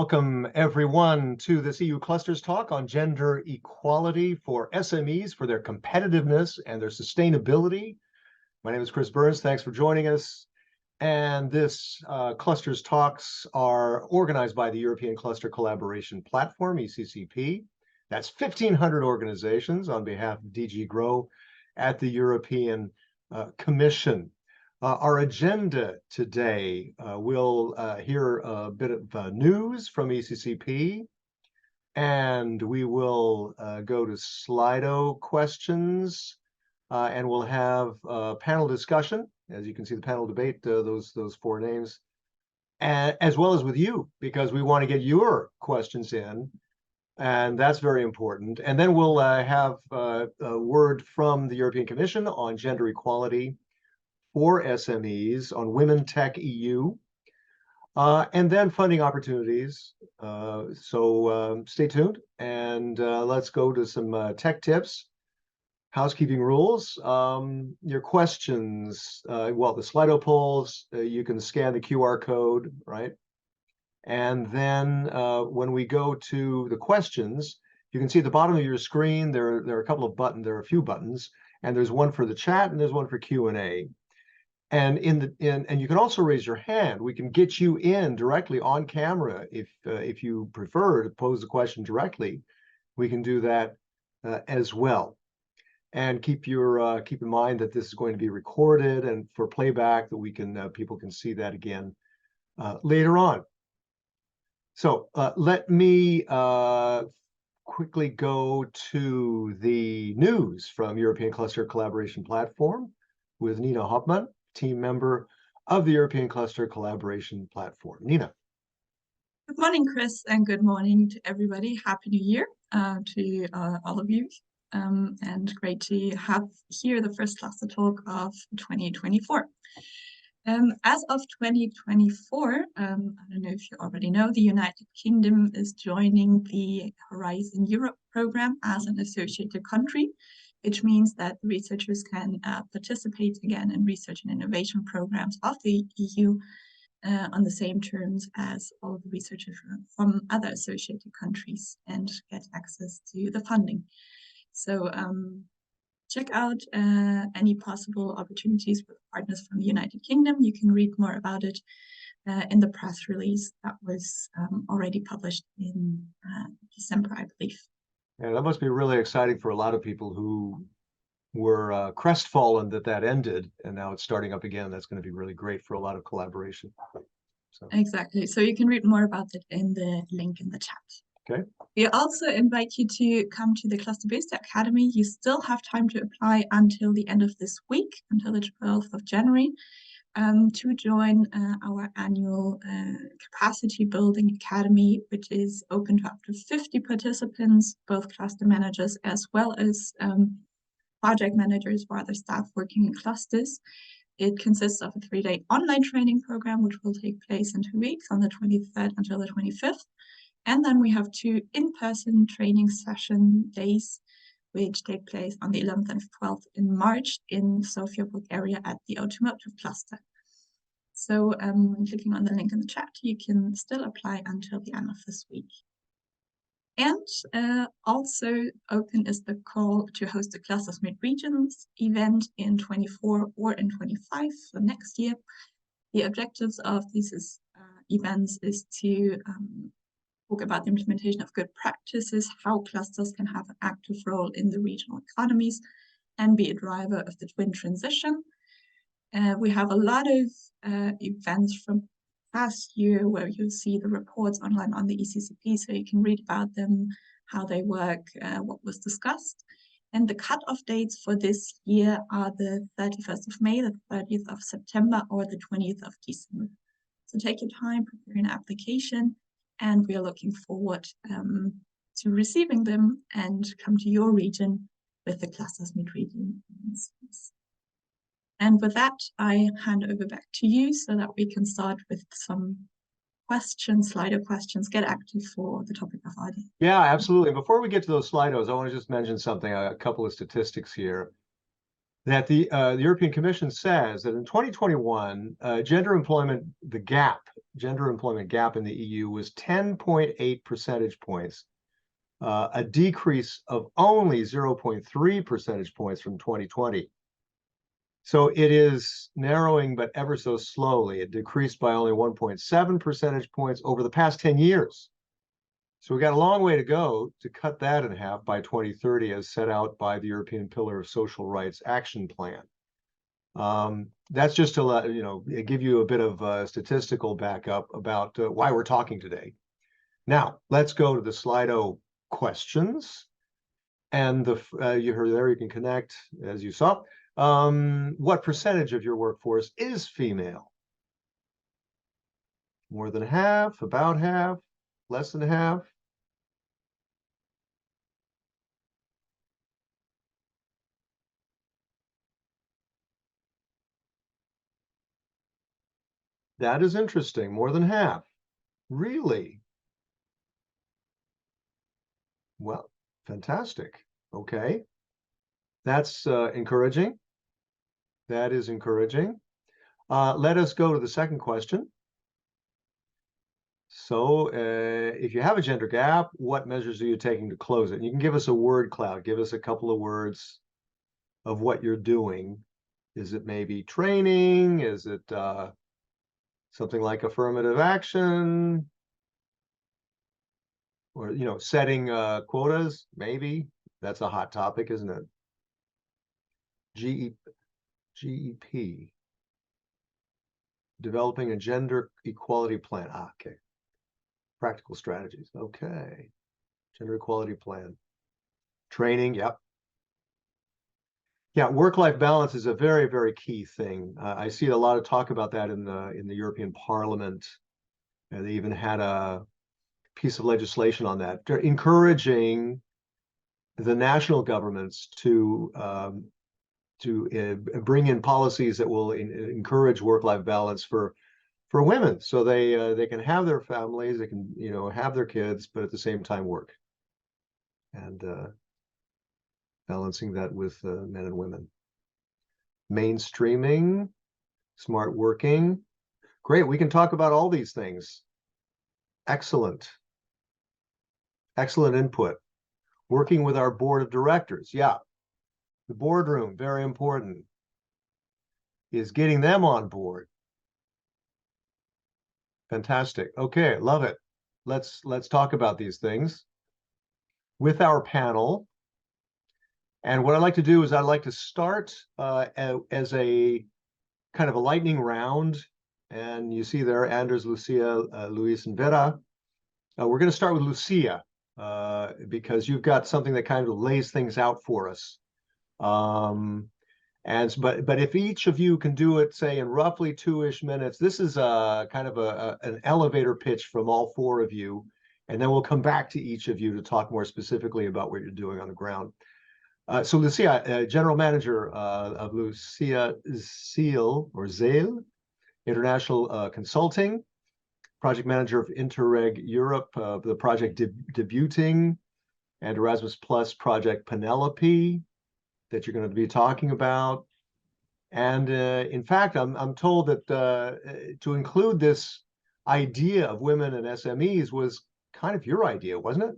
Welcome, everyone, to this EU Clusters talk on gender equality for SMEs, for their competitiveness and their sustainability. My name is Chris Burns. Thanks for joining us. And this Clusters talks are organized by the European Cluster Collaboration Platform, ECCP. That's 1,500 organizations on behalf of DG GROW at the European Commission. Our agenda today, we'll hear a bit of news from ECCP, and we will go to Slido questions, and we'll have a panel discussion. As you can see, the panel debate, those four names, as well as with you, because we want to get your questions in, and that's very important. And then we'll have a word from the European Commission on gender equality for SMEs, on Women Tech EU, and then funding opportunities. So stay tuned, and let's go to some tech tips, housekeeping rules. Your questions, well, the Slido polls, you can scan the QR code, right? And then when we go to the questions, you can see at the bottom of your screen, there are a couple of buttons, there are a few buttons, and there's one for the chat and there's one for Q&A. And and you can also raise your hand. We can get you in directly on camera if you prefer to pose the question directly. We can do that as well. And keep in mind that this is going to be recorded, and for playback that we can people can see that again later on. So let me quickly go to the news from European Cluster Collaboration Platform with Nina Hoppmann, team member of the European Cluster Collaboration Platform. Nina. Good morning, Chris, and good morning to everybody. Happy New Year to all of you. And great to have here the first cluster talk of 2024. As of 2024, I don't know if you already know, the United Kingdom is joining the Horizon Europe program as an associated country, which means that researchers can participate again in research and innovation programs of the EU on the same terms as all the researchers from other associated countries and get access to the funding. So check out any possible opportunities with partners from the United Kingdom. You can read more about it in the press release that was already published in December, I believe. Yeah, that must be really exciting for a lot of people who were crestfallen that ended, and now it's starting up again. That's going to be really great for a lot of collaboration. So. Exactly. So you can read more about it in the link in the chat. Okay. We also invite you to come to the Cluster Booster Academy. You still have time to apply until the end of this week, until the 12th of January, to join our annual capacity building academy, which is open to up to 50 participants, both cluster managers as well as project managers or other staff working in clusters. It consists of a 3-day online training program, which will take place in 2 weeks on the 23rd until the 25th. And then we have 2 in-person training session days, which take place on the 11th and 12th in March in Sofia, Bulgaria at the Automotive Cluster. So when clicking on the link in the chat, you can still apply until the end of this week. And also open is the call to host the Clusters Meet Regions event in 24 or in 25, so next year. The objectives of these events is to talk about the implementation of good practices, how clusters can have an active role in the regional economies and be a driver of the twin transition. We have a lot of events from past year where you'll see the reports online on the ECCP, so you can read about them, how they work, what was discussed. And the cutoff dates for this year are the 31st of May, the 30th of September, or the 20th of December. So take your time, prepare an application, and we are looking forward to receiving them and come to your region with the Clusters Meet Regions. And with that, I hand over back to you so that we can start with some questions, Slido questions, get active for the topic of our day. Yeah, absolutely. Before we get to those Slidos, I want to just mention something, a couple of statistics here. that the European Commission says that in 2021, gender employment gap in the EU was 10.8 percentage points, a decrease of only 0.3 percentage points from 2020. So it is narrowing, but ever so slowly. It decreased by only 1.7 percentage points over the past 10 years. So we got a long way to go to cut that in half by 2030, as set out by the European Pillar of Social Rights Action Plan. That's just to give you a bit of statistical backup about why we're talking today. Now, let's go to the Slido questions. And you heard there, you can connect, as you saw. What percentage of your workforce is female? More than half, about half, less than half? That is interesting, more than half. Really? Well, fantastic. Okay. That's encouraging. That is encouraging. Let us go to the second question. So if you have a gender gap, what measures are you taking to close it? And you can give us a word cloud. Give us a couple of words of what you're doing. Is it maybe training? Is it something like affirmative action? Or, setting quotas? Maybe. That's a hot topic, isn't it? GEP. Developing a gender equality plan. Okay. Practical strategies. Okay. Gender equality plan. Training. Yep. Yeah, work-life balance is a very, very key thing. I see a lot of talk about that in the European Parliament. They even had a piece of legislation on that. They're encouraging the national governments to bring in policies that will encourage work-life balance for women, so they can have their families, they can have their kids, but at the same time work, and balancing that with men and women. Mainstreaming, smart working. Great, we can talk about all these things. Excellent. Excellent input. Working with our board of directors. Yeah, the boardroom, very important. Is getting them on board. Fantastic. Okay, love it. Let's talk about these things with our panel. And what I'd like to do is I'd like to start as a kind of a lightning round. And you see there, Anders, Lucia, Luis, and Vera. We're going to start with Lucia because you've got something that kind of lays things out for us. But if each of you can do it, say, in roughly 2-ish minutes, this is kind of an elevator pitch from all four of you, and then we'll come back to each of you to talk more specifically about what you're doing on the ground. So Lucia, General Manager of Lucia Zeal International Consulting, Project Manager of Interreg Europe, the project Debuting, and Erasmus Plus Project Penelope, that you're going to be talking about. And in fact, I'm told that to include this idea of women and SMEs was kind of your idea, wasn't it?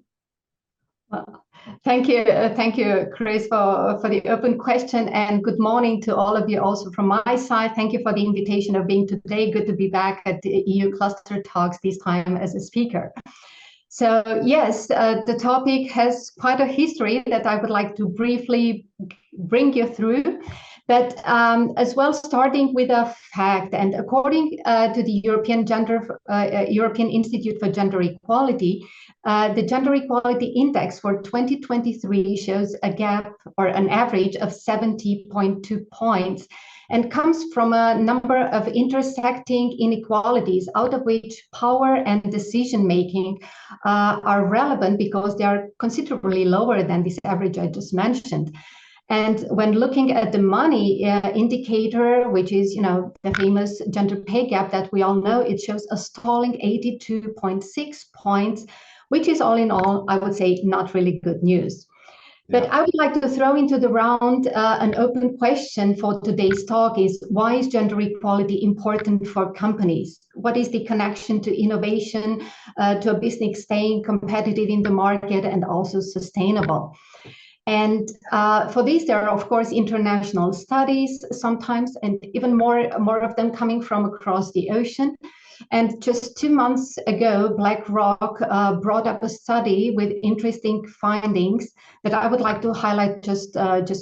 Well, thank you, Chris, for the open question, and good morning to all of you also from my side. Thank you for the invitation of being today. Good to be back at the EU Cluster Talks, this time as a speaker. So yes, the topic has quite a history that I would like to briefly bring you through, but as well starting with a fact. And according to the European Institute for Gender Equality, the Gender Equality Index for 2023 shows a gap or an average of 70.2 points, and comes from a number of intersecting inequalities, out of which power and decision-making are relevant because they are considerably lower than this average I just mentioned. And when looking at the money indicator, which is, the famous gender pay gap that we all know, it shows a stalling 82.6 points, which is all in all, I would say, not really good news. But Yeah. I would like to throw into the round an open question for today's talk is, why is gender equality important for companies? What is the connection to innovation, to a business staying competitive in the market and also sustainable? And for this, there are, of course, international studies sometimes, and even more of them coming from across the ocean. And just 2 months ago, BlackRock brought up a study with interesting findings that I would like to highlight just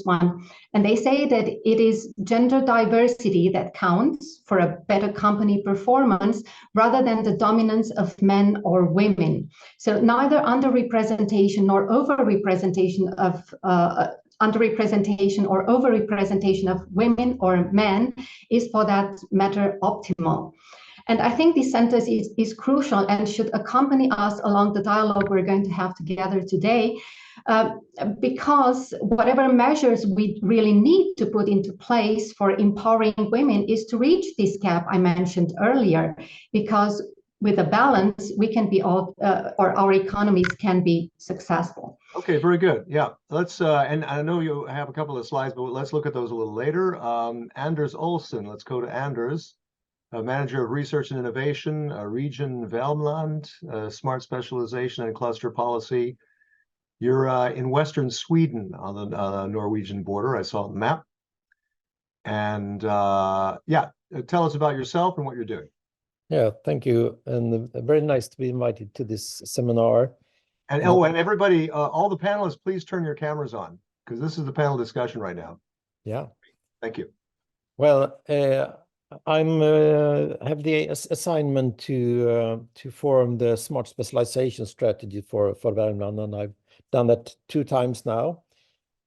one. And they say that it is gender diversity that counts for a better company performance rather than the dominance of men or women. So neither underrepresentation nor overrepresentation of underrepresentation or overrepresentation of women or men is, for that matter, optimal. And I think this sentence is crucial and should accompany us along the dialogue we're going to have together today, because whatever measures we really need to put into place for empowering women is to reach this gap I mentioned earlier, because with a balance, we can be all, or our economies can be successful. Okay, very good. Yeah, let's, and I know you have a couple of slides, but let's look at those a little later. Anders Olsen, let's go to Anders. Manager of Research and Innovation, Region Värmland, Smart Specialization and Cluster Policy. You're in Western Sweden on the Norwegian border. I saw the map. And yeah, tell us about yourself and what you're doing. Yeah, thank you. And very nice to be invited to this seminar. And oh, and everybody, all the panelists, please turn your cameras on, because this is the panel discussion right now. Yeah. Thank you. Well, I'm have the assignment to form the smart specialization strategy for Värmland, and I've done that 2 times now.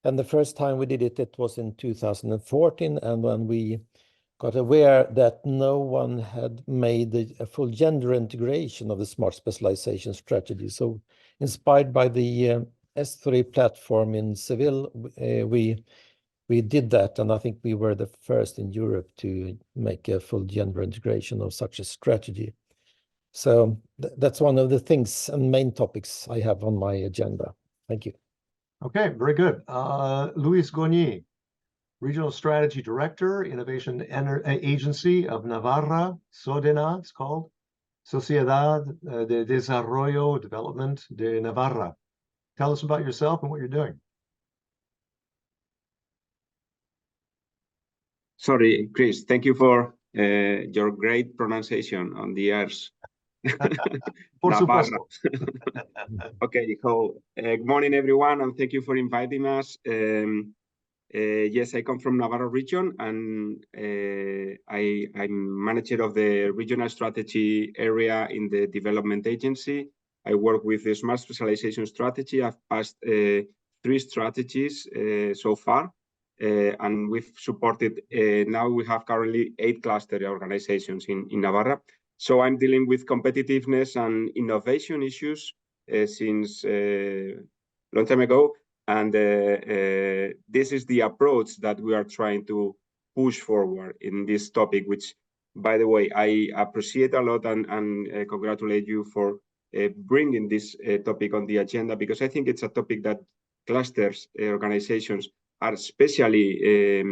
And the first time we did it, it was in 2014, and when we got aware that no one had made a full gender integration of the smart specialization strategy. So, inspired by the S3 platform in Seville, we did that, and I think we were the first in Europe to make a full gender integration of such a strategy. So that's one of the things and main topics I have on my agenda. Thank you. Okay, very good. Luis Goni, Regional Strategy Director, Innovation Agency of Navarra, SODENA, it's called, Sociedad de Desarrollo Development de Navarra. Tell us about yourself and what you're doing. Sorry, Chris, thank you for your great pronunciation on the R's. Por supuesto. Okay, so good morning, everyone, and thank you for inviting us. Yes, I come from Navarro region, and I'm manager of the regional strategy area in the development agency. I work with the smart specialization strategy. I've passed 3 strategies so far. And we've supported, now we have currently 8 cluster organizations in Navarra. So I'm dealing with competitiveness and innovation issues since a long time ago. And this is the approach that we are trying to push forward in this topic, which, by the way, I appreciate a lot and congratulate you for bringing this topic on the agenda, because I think it's a topic that clusters, organizations, are especially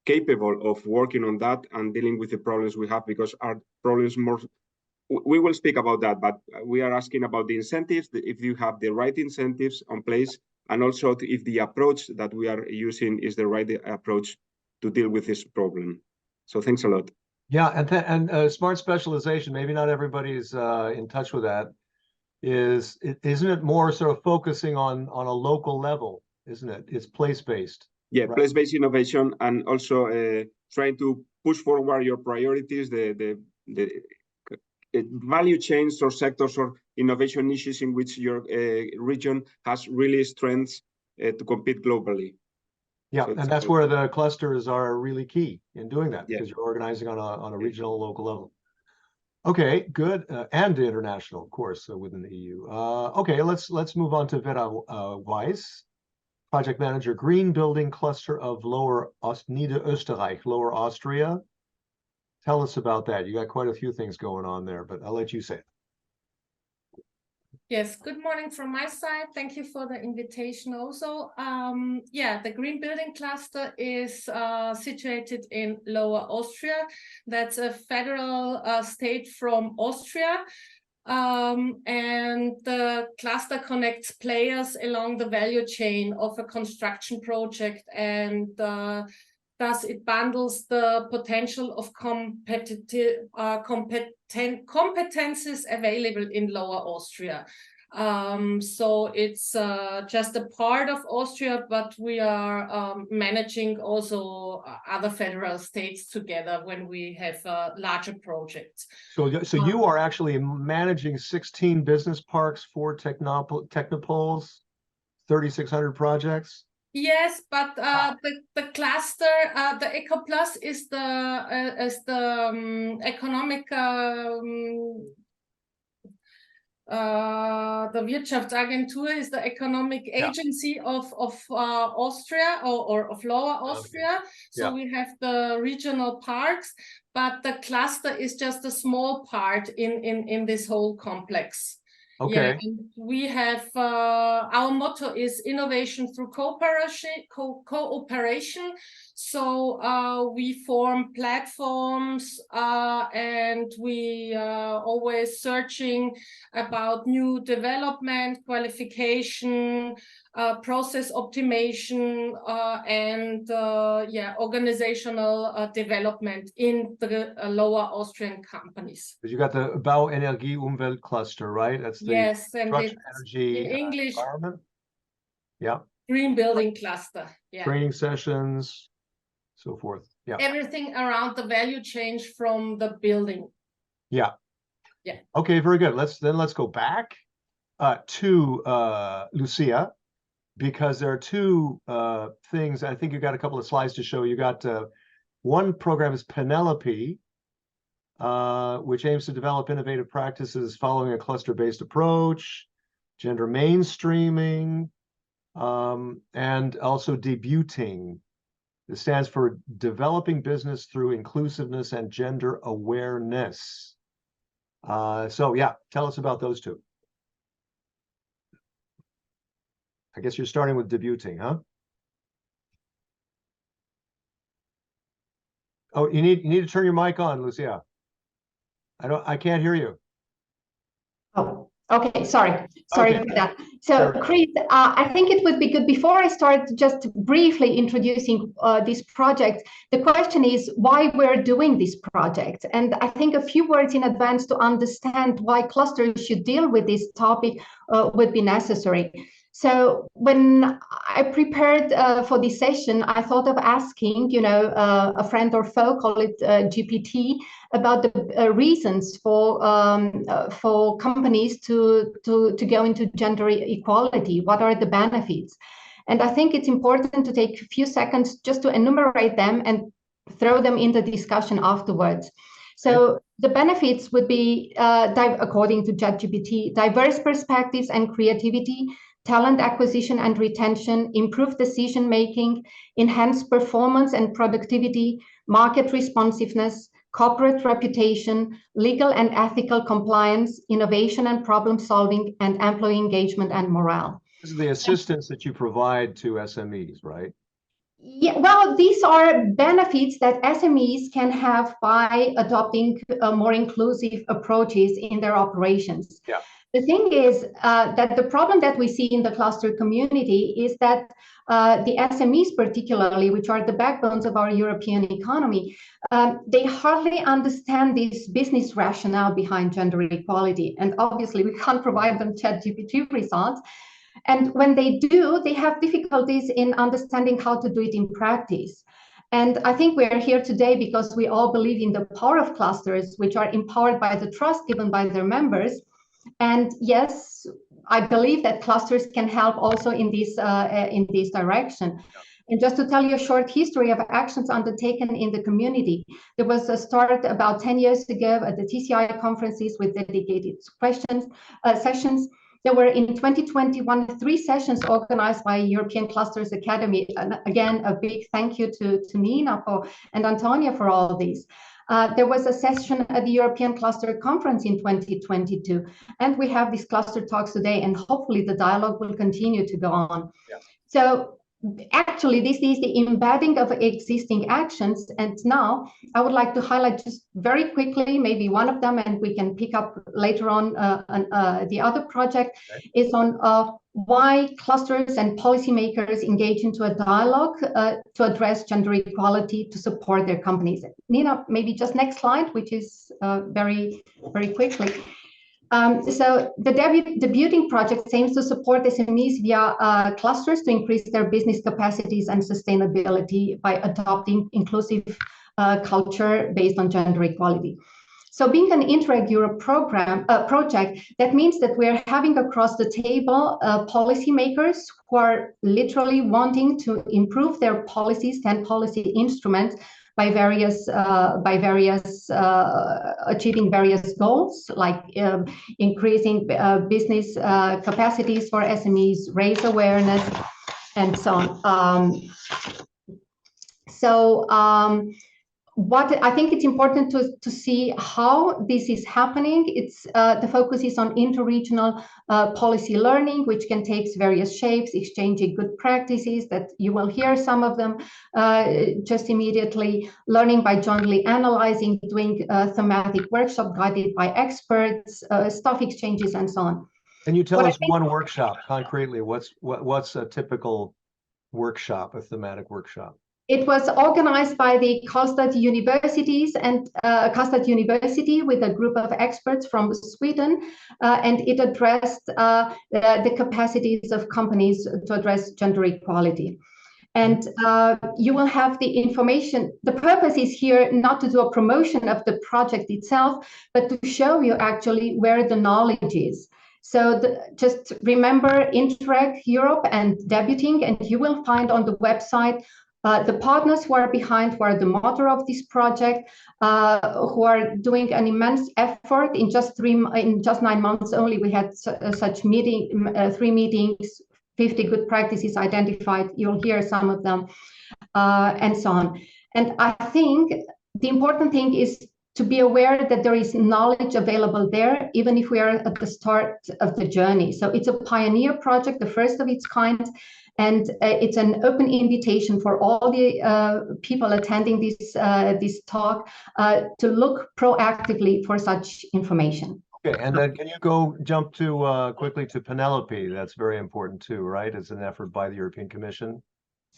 capable of working on that and dealing with the problems we have, because our problems more, we will speak about that, but we are asking about the incentives, if you have the right incentives on place, and also if the approach that we are using is the right approach to deal with this problem. So thanks a lot. Yeah, and smart specialization, maybe not everybody's in touch with that, isn't it more sort of focusing on a local level? Isn't it? It's place-based. Yeah, right? Place-based innovation, and also trying to push forward your priorities, the value chains or sectors or innovation niches in which your region has really strengths to compete globally. Yeah, So and that's where the clusters are really key in doing that, because Yeah. you're organizing on a regional, local level. Okay, good, and international, of course, within the EU. Okay, let's move on to Vera Weiss, Project Manager, Green Building Cluster of Lower Niederösterreich, Lower Austria. Tell us about that. You got quite a few things going on there, but I'll let you say it. Yes, good morning from my side. Thank you for the invitation also. Yeah, the Green Building Cluster is situated in Lower Austria. That's a federal state from Austria. And the cluster connects players along the value chain of a construction project, and thus it bundles the potential of competences available in Lower Austria. So it's just a part of Austria, but we are managing also other federal states together when we have larger projects. So you are actually managing 16 business parks, 4 technopoles, 3,600 projects? Yes, but the cluster, the EcoPlus is the economic, the Wirtschaftsagentur is the economic agency of Austria or of Lower Austria. So we have the regional parks, but the cluster is just a small part in this whole complex. Okay. Yeah, and we have our motto is innovation through cooperation. So we form platforms and we are always searching about new development, qualification, process optimization, and organizational development in the Lower Austrian companies. But you got the Bau, Energie, Umwelt cluster, right? That's the yes, and energy, in English, environment. Yeah. Green Building Cluster. Yeah. Training sessions, so forth. Yeah. Everything around the value chain from the building. Yeah. Yeah. Okay, very good. Let's go back to Lucia, because there are 2 things. I think you got a couple of slides to show. You got one program is Penelope, which aims to develop innovative practices following a cluster-based approach, gender mainstreaming, and also debuting. It stands for developing business through inclusiveness and gender awareness. So yeah, tell us about those 2. I guess you're starting with debuting, huh? Oh, you need to turn your mic on, Lucia. I can't hear you. Oh, okay, sorry Okay. for that. So Chris, I think it would be good, before I start just briefly introducing this project, the question is why we're doing this project. And I think a few words in advance to understand why clusters should deal with this topic would be necessary. So when I prepared for this session, I thought of asking, a friend or foe, call it GPT, about the reasons for companies to go into gender equality. What are the benefits? And I think it's important to take a few seconds just to enumerate them and throw them in the discussion afterwards. So the benefits would be, according to ChatGPT, diverse perspectives and creativity, talent acquisition and retention, improved decision-making, enhanced performance and productivity, market responsiveness, corporate reputation, legal and ethical compliance, innovation and problem solving, and employee engagement and morale. This is the assistance that you provide to SMEs, right? Yeah, well, these are benefits that SMEs can have by adopting more inclusive approaches in their operations. Yeah. The thing is that the problem that we see in the cluster community is that the SMEs particularly, which are the backbones of our European economy, they hardly understand this business rationale behind gender equality. And obviously we can't provide them ChatGPT results. And when they do, they have difficulties in understanding how to do it in practice. And I think we are here today because we all believe in the power of clusters, which are empowered by the trust given by their members. And yes, I believe that clusters can help also in this direction. And just to tell you a short history of actions undertaken in the community, there was a start about 10 years ago at the TCI conferences with dedicated sessions. There were in 2021 3 sessions organized by European Clusters Academy. And again, a big thank you to Nina and Antonia for all these. There was a session at the European Cluster Conference in 2022, and we have these cluster talks today, and hopefully the dialogue will continue to go on. Yeah. So actually, this is the embedding of existing actions. And now I would like to highlight just very quickly, maybe one of them, and we can pick up later on the other project, okay, is on why clusters and policymakers engage into a dialogue to address gender equality to support their companies. Nina, maybe just next slide, which is very quickly. So the debuting project aims to support SMEs via clusters to increase their business capacities and sustainability by adopting inclusive culture based on gender equality. So being an Interreg Europe project, that means that we're having across the table policymakers who are literally wanting to improve their policies and policy instruments by achieving various goals, like increasing business capacities for SMEs, raise awareness, and so on. What I think it's important to see how this is happening. It's the focus is on interregional policy learning, which can take various shapes, exchanging good practices that you will hear some of them just immediately, learning by jointly analyzing, doing thematic workshop guided by experts, staff exchanges, and so on. Can you tell us one workshop concretely? What's a typical workshop, a thematic workshop? It was organized by the Karlstad Universities and Karlstad University with a group of experts from Sweden, and it addressed the capacities of companies to address gender equality. And you will have the information. The purpose is here not to do a promotion of the project itself, but to show you actually where the knowledge is. So just remember Interreg Europe and debuting, and you will find on the website the partners who are behind, who are the motor of this project, who are doing an immense effort. In just 9 months only, we had such 3 meetings, 50 good practices identified. You'll hear some of them, and so on. And I think the important thing is to be aware that there is knowledge available there, even if we are at the start of the journey. So it's a pioneer project, the first of its kind. And it's an open invitation for all the people attending this talk to look proactively for such information. Okay, and then can you jump to quickly to Penelope? That's very important too, right? It's an effort by the European Commission.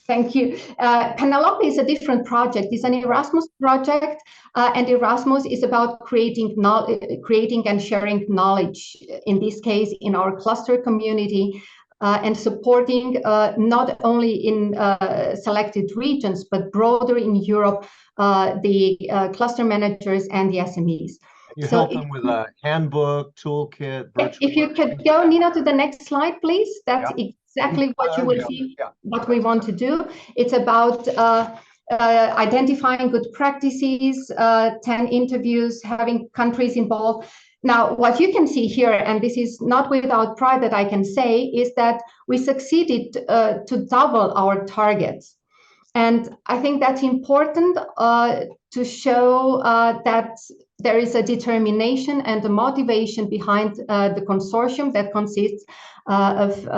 Thank you. Penelope is a different project. It's an Erasmus project, and Erasmus is about creating and sharing knowledge, in this case, in our cluster community, and supporting not only in selected regions, but broader in Europe, the cluster managers and the SMEs. You help them with a handbook, toolkit, virtual. If you could go, Nina, to the next slide, please. That's exactly what you will see, what we want to do. It's about identifying good practices, 10 interviews, having countries involved. Now, what you can see here, and this is not without pride that I can say, is that we succeeded to double our targets. And I think that's important to show that there is a determination and a motivation behind the consortium that consists of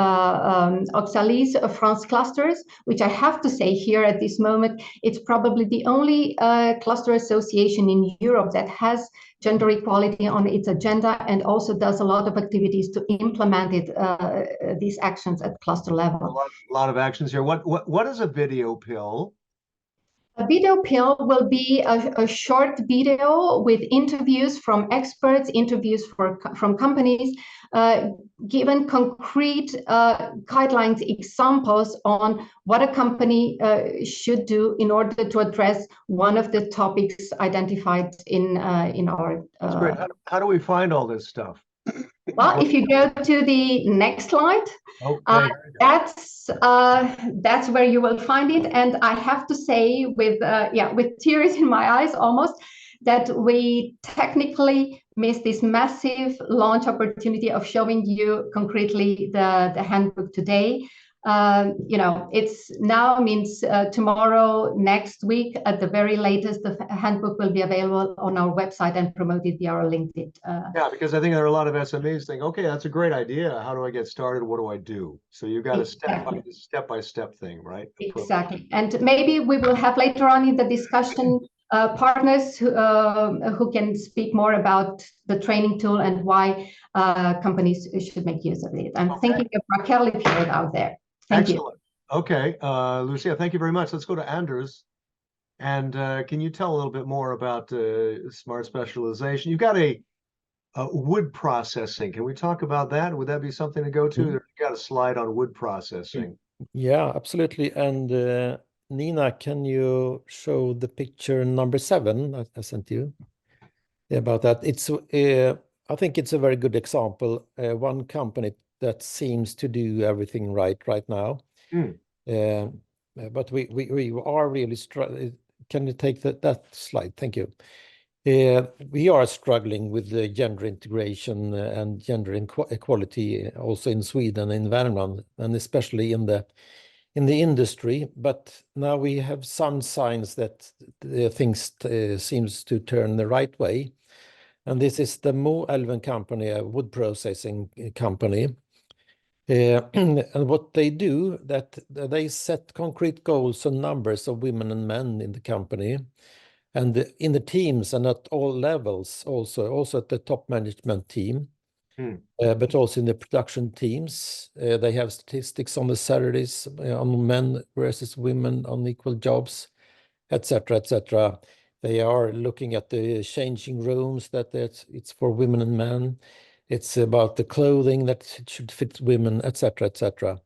Oxalis France clusters, which I have to say here at this moment, it's probably the only cluster association in Europe that has gender equality on its agenda and also does a lot of activities to implement it, these actions at cluster level. A lot of actions here. What is a video pill? A video pill will be a short video with interviews from experts, interviews from companies, given concrete guidelines, examples on what a company should do in order to address one of the topics identified in our. That's great. How do we find all this stuff? Well, if you go to the next slide, okay. That's where you will find it. And I have to say, with tears in my eyes almost, that we technically missed this massive launch opportunity of showing you concretely the handbook today. It's now means tomorrow, next week at the very latest, the handbook will be available on our website and promoted via our LinkedIn. Yeah, because I think there are a lot of SMEs think, okay, that's a great idea. How do I get started? What do I do? So you've got a step-by-step thing, right? Exactly. And maybe we will have later on in the discussion partners who can speak more about the training tool and why companies should make use of it. I'm thinking of Raquel if you're out there. Thank you. Okay, Lucia, thank you very much. Let's go to Anders. And can you tell a little bit more about smart specialization? You've got a wood processing. Can we talk about that? Would that be something to go to? You've got a slide on wood processing. Yeah, absolutely. And Nina, can you show the picture number 7 I sent you about that? It's I think it's a very good example. One company that seems to do everything right now. But we are really struggling. Can you take that slide? Thank you. We are struggling with the gender integration and gender equality also in Sweden, in Värmland, and especially in the industry. But now we have some signs that things seems to turn the right way. And this is the Moelven company, a wood processing company. And what they do, that they set concrete goals and numbers of women and men in the company, and in the teams and at all levels, also at the top management team, but also in the production teams. They have statistics on the salaries on men versus women on equal jobs, etc., etc. They are looking at the changing rooms, that it's for women and men. It's about the clothing that should fit women, etc., etc.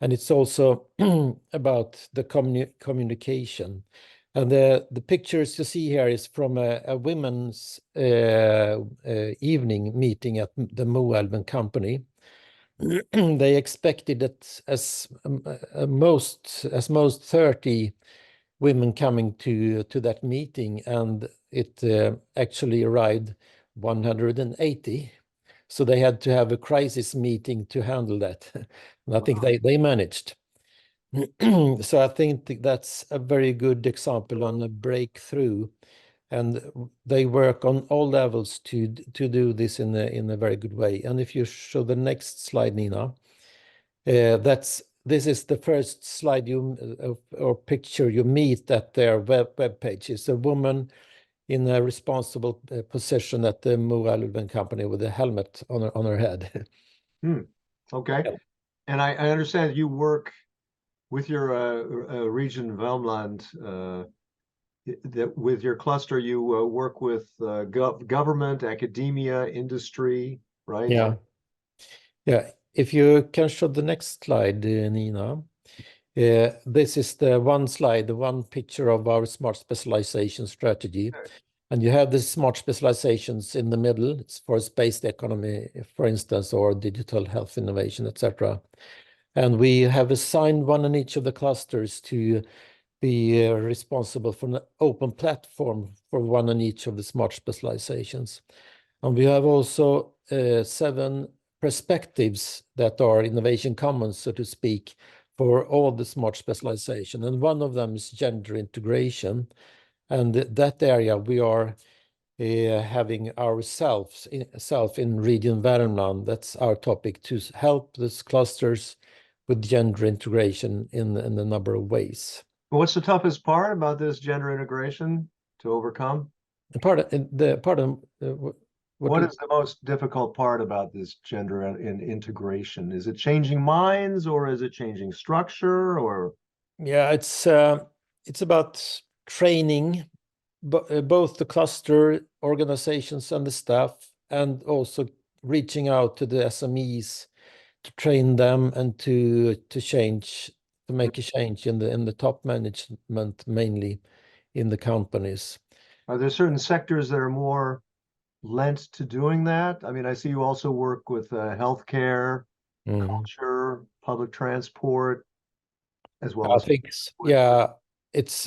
And it's also about the communication. And the pictures you see here is from a women's evening meeting at the Moelven company. They expected that as most 30 women coming to that meeting, and it actually arrived 180. So they had to have a crisis meeting to handle that. And I think they managed. So I think that's a very good example on a breakthrough, and they work on all levels to do this in a very good way. And if you show the next slide, Nina, this is the first slide or picture you meet at their web page. It's a woman in a responsible position at the Moelven company with a helmet on her head. Okay. Yeah. And I understand you work with your region, Värmland, with your cluster, you work with government, academia, industry, right? Yeah. Yeah. If you can show the next slide, Nina. This is the one slide, the one picture of our smart specialization strategy. Okay. And you have the smart specializations in the middle. It's for space economy, for instance, or digital health innovation, etc. And we have assigned one in each of the clusters to be responsible for an open platform for one in each of the smart specializations. And we have also 7 perspectives that are innovation commons, so to speak, for all the smart specialization. And one of them is gender integration. And that area we are having ourselves in Region Värmland. That's our topic, to help these clusters with gender integration in a number of ways. What's the toughest part about this gender integration to overcome? What is the most difficult part about this gender integration? Is it changing minds, or is it changing structure, or? Yeah, it's about training both the cluster organizations and the staff, and also reaching out to the SMEs to train them and to make a change in the top management, mainly in the companies. Are there certain sectors that are more lent to doing that? I mean, I see you also work with healthcare, culture, public transport, as well. I think, yeah, it's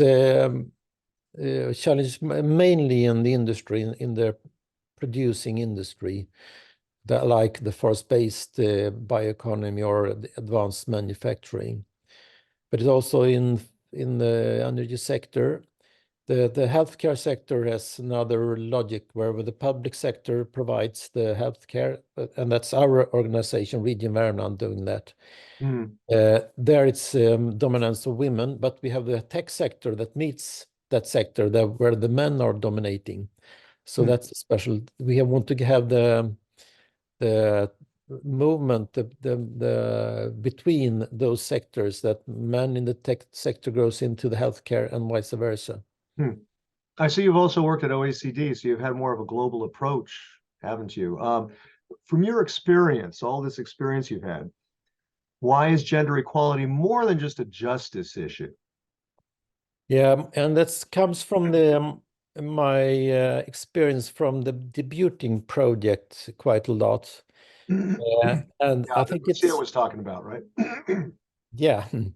challenge mainly in the industry, in the producing industry. like the forest-based bioeconomy or the advanced manufacturing. But it's also in the energy sector. The healthcare sector has another logic where the public sector provides the healthcare, and that's our organization, Region Värmland, doing that. There it's dominance of women, but we have the tech sector that meets that sector where the men are dominating. So that's special. We want to have the movement the between those sectors, that men in the tech sector goes into the healthcare and vice versa. I see you've also worked at OECD, so you've had more of a global approach, haven't you? From your experience, all this experience you've had, why is gender equality more than just a justice issue? Yeah, and that comes from my experience from the debuting project quite a lot. And I think Lucia was talking about, right? Yeah, and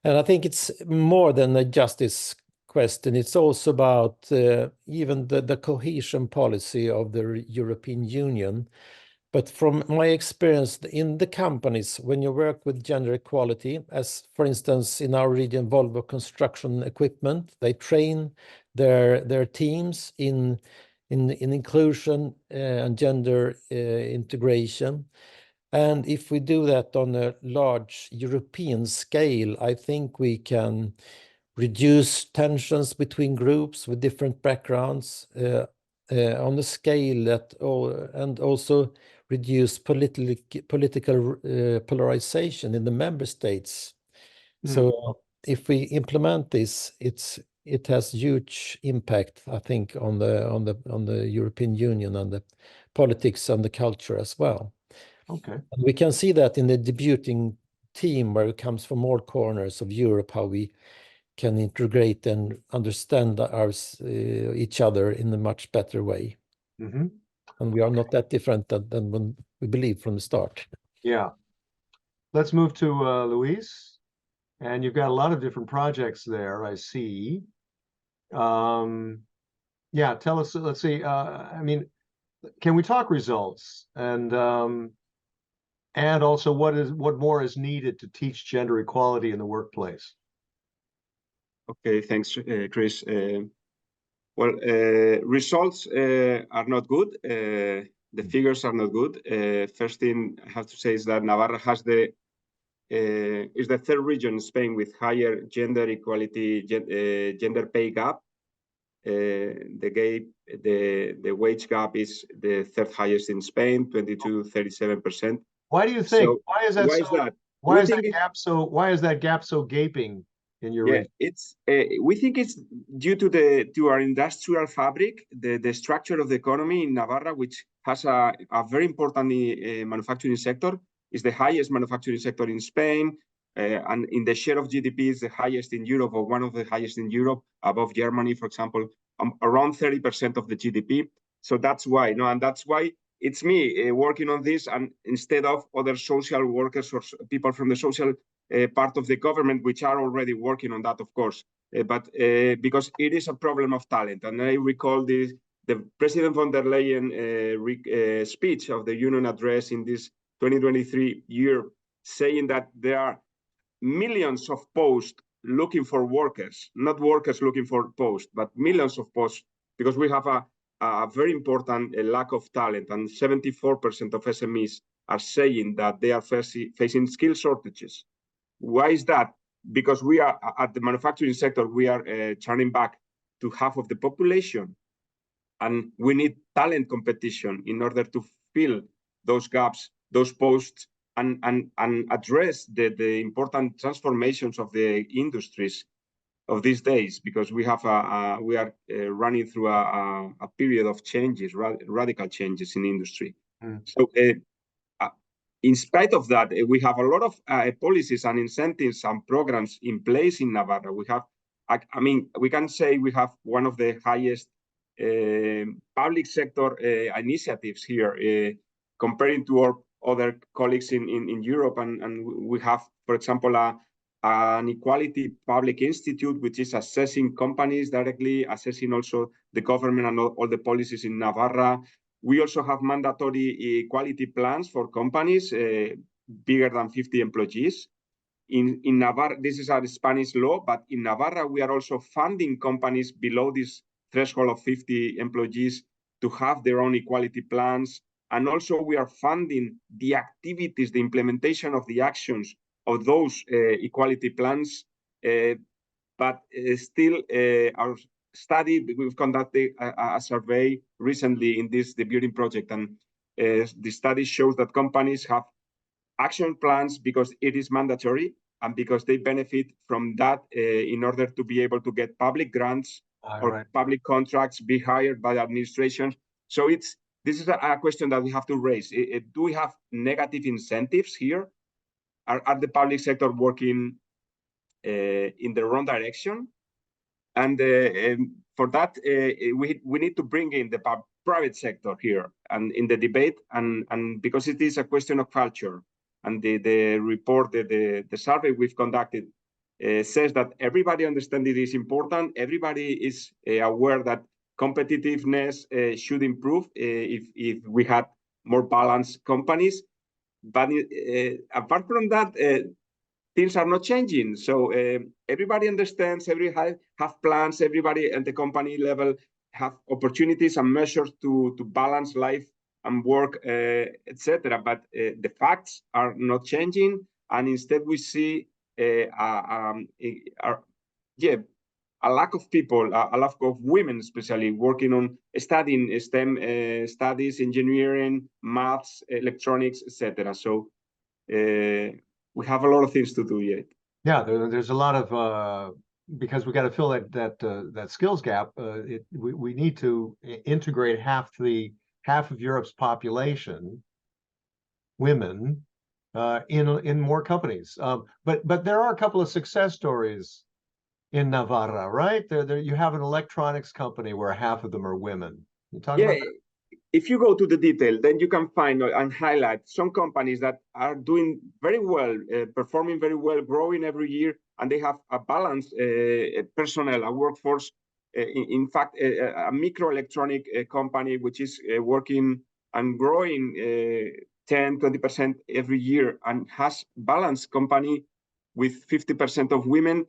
I think it's more than a justice question. It's also about even the cohesion policy of the European Union. But from my experience in the companies, when you work with gender equality, as for instance in our region, Volvo Construction Equipment, they train their teams in inclusion and gender integration. And if we do that on a large European scale, I think we can reduce tensions between groups with different backgrounds on a scale that, and also reduce political polarization in the member states. So if we implement this, it has huge impact, I think, on the European Union and the politics and the culture as well. Okay. And we can see that in the debuting team, where it comes from all corners of Europe, how we can integrate and understand each other in a much better way. And we are not that different than when we believe from the start. Yeah. Let's move to Luis. And you've got a lot of different projects there, I see. Yeah, tell us, let's see, I mean, can we talk results? And also what more is needed to teach gender equality in the workplace? Okay, thanks, Chris. Well, results are not good. The figures are not good. First thing I have to say is that Navarra has is the third region in Spain with higher gender equality, gender pay gap. The wage gap is the third highest in Spain, 22-37%. Why do you think? So why is that? Why so, is that? Why is that gap so? Why is that gap so gaping in your region? It's we think it's due to our industrial fabric, the structure of the economy in Navarra, which has a very important manufacturing sector. Is the highest manufacturing sector in Spain, and in the share of GDP is the highest in Europe, or one of the highest in Europe, above Germany, for example, around 30% of the GDP. So that's why, and that's why it's me working on this, and instead of other social workers or people from the social part of the government, which are already working on that, of course, but because it is a problem of talent. And I recall the President von der Leyen speech of the Union address in this 2023 year, saying that there are millions of posts looking for workers, not workers looking for posts, but millions of posts, because we have a very important lack of talent, and 74% of SMEs are saying that they are facing skill shortages. Why is that? Because we are, at the manufacturing sector, we are turning back to half of the population, and we need talent competition in order to fill those gaps, those posts, and address the important transformations of the industries of these days, because we have we are running through a period of changes, radical changes in industry. So in spite of that, we have a lot of policies and incentives and programs in place in Navarra. We have, I mean, we can say we have one of the highest public sector initiatives here, comparing to our other colleagues in Europe. And we have, for example, an equality public institute, which is assessing companies directly, assessing also the government and all the policies in Navarra. We also have mandatory equality plans for companies bigger than 50 employees. In Navarra, this is a Spanish law, but in Navarra, we are also funding companies below this threshold of 50 employees to have their own equality plans. And also we are funding the activities, the implementation of the actions of those equality plans. But still, our study, we've conducted a survey recently in the building project, and the study shows that companies have action plans because it is mandatory and because they benefit from that in order to be able to get public grants or public contracts, be hired by administrations. So this is a question that we have to raise. Do we have negative incentives here? Are the public sector working in the wrong direction? And for that, we need to bring in the private sector here and in the debate, and because it is a question of culture. And the report, the survey we've conducted says that everybody understands it is important. Everybody is aware that competitiveness should improve if we had more balanced companies. But apart from that, things are not changing. So everybody understands, everybody have plans, everybody at the company level have opportunities and measures to balance life and work, etc. But the facts are not changing, and instead we see a lack of people, a lack of women, especially working on studying STEM studies, engineering, maths, electronics, etc. So we have a lot of things to do yet. Yeah, there's a lot of because we got to fill that skills gap. We need to integrate half of Europe's population, women, in more companies. But there are a couple of success stories in Navarra, right? There you have an electronics company where half of them are women. You talk about that? If you go to the detail, then you can find and highlight some companies that are doing very well, performing very well, growing every year, and they have a balanced personnel, a workforce. In fact, a microelectronic company which is working and growing 10, 20% every year and has balanced company with 50% of women.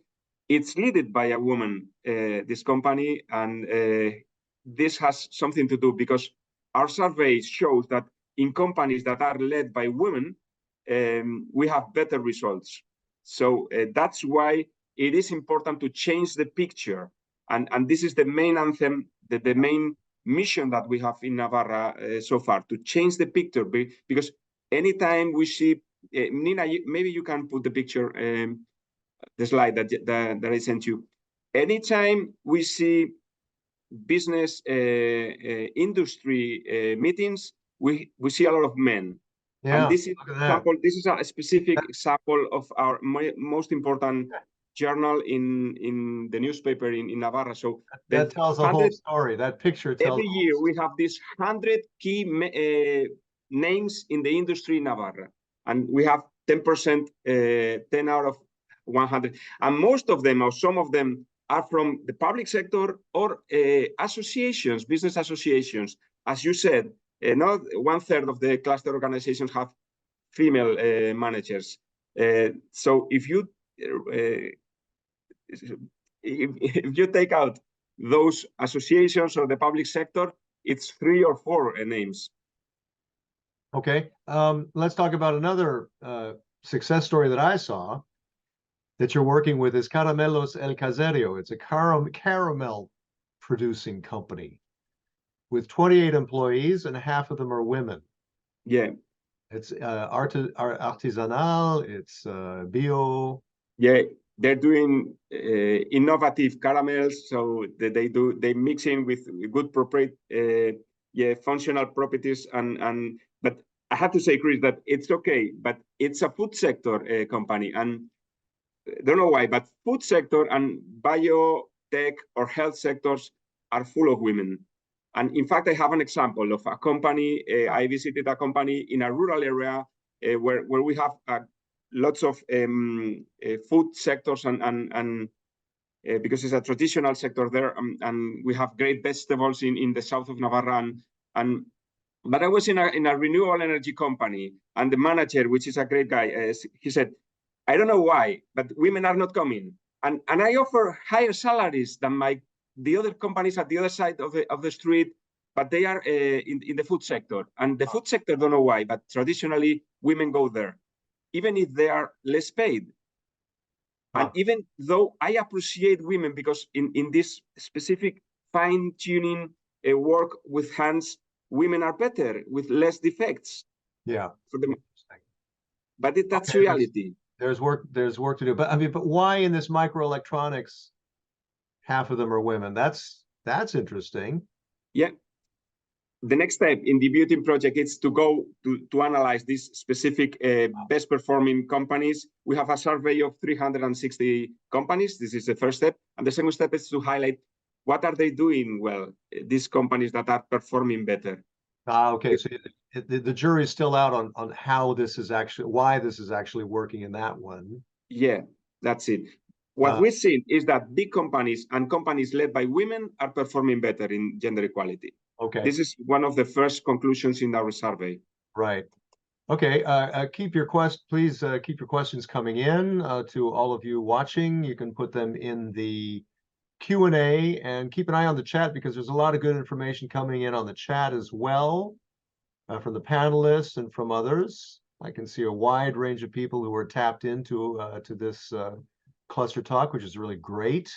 It's led by a woman, this company, and this has something to do because our survey shows that in companies that are led by women, we have better results. So that's why it is important to change the picture. And this is the main anthem, the main mission that we have in Navarra so far, to change the picture. Because anytime we see, Nina, maybe you can put the picture, the slide that I sent you. Anytime we see business industry meetings, we see a lot of men. Yeah, and this is a specific example of our most important journal in the newspaper in Navarra. So that tells a whole story. That picture tells. Every year we have these 100 key names in the industry in Navarra, and we have 10%, 10 out of 100, and most of them, or some of them, are from the public sector or associations, business associations. As you said, not 1/3 of the cluster organizations have female managers. So if you take out those associations or the public sector, it's 3 or 4 names. Okay, let's talk about another success story that I saw that you're working with is Caramelos El Caserio. It's a caramel producing company with 28 employees, and half of them are women. Yeah. It's artisanal, it's bio. Yeah, they're doing innovative caramels, so they mix in with good functional properties, but I have to say, Chris, that it's okay, but it's a food sector company, and I don't know why, but food sector and biotech or health sectors are full of women. And in fact, I have an example of a company. I visited a company in a rural area where we have lots of food sectors and because it's a traditional sector there, and we have great vegetables in the south of Navarra, and But I was in a renewable energy company, and the manager, which is a great guy, he said, I don't know why, but women are not coming. And I offer higher salaries than the other companies at the other side of the street, but they are in the food sector. And the food sector, don't know why, but traditionally women go there, even if they are less paid. And even though I appreciate women, because in this specific fine-tuning work with hands, women are better with less defects. Yeah. For them. But that's Okay, reality. There's work to do. But I mean, but why in this microelectronics, half of them are women? That's interesting. Yeah. The next step in the Beauty project is to go to analyze these specific best performing companies. We have a survey of 360 companies. This is the first step. And the second step is to highlight what are they doing well, these companies that are performing better. Okay, so the jury's still out on how this is actually, why this is actually working in that one. Yeah, that's it. What we've seen is that big companies and companies led by women are performing better in gender equality. Okay. This is one of the first conclusions in our survey. Right. Okay, please keep your questions coming in to all of you watching. You can put them in the Q&A and keep an eye on the chat, because there's a lot of good information coming in on the chat as well, from the panelists and from others. I can see a wide range of people who are tapped into to this cluster talk, which is really great.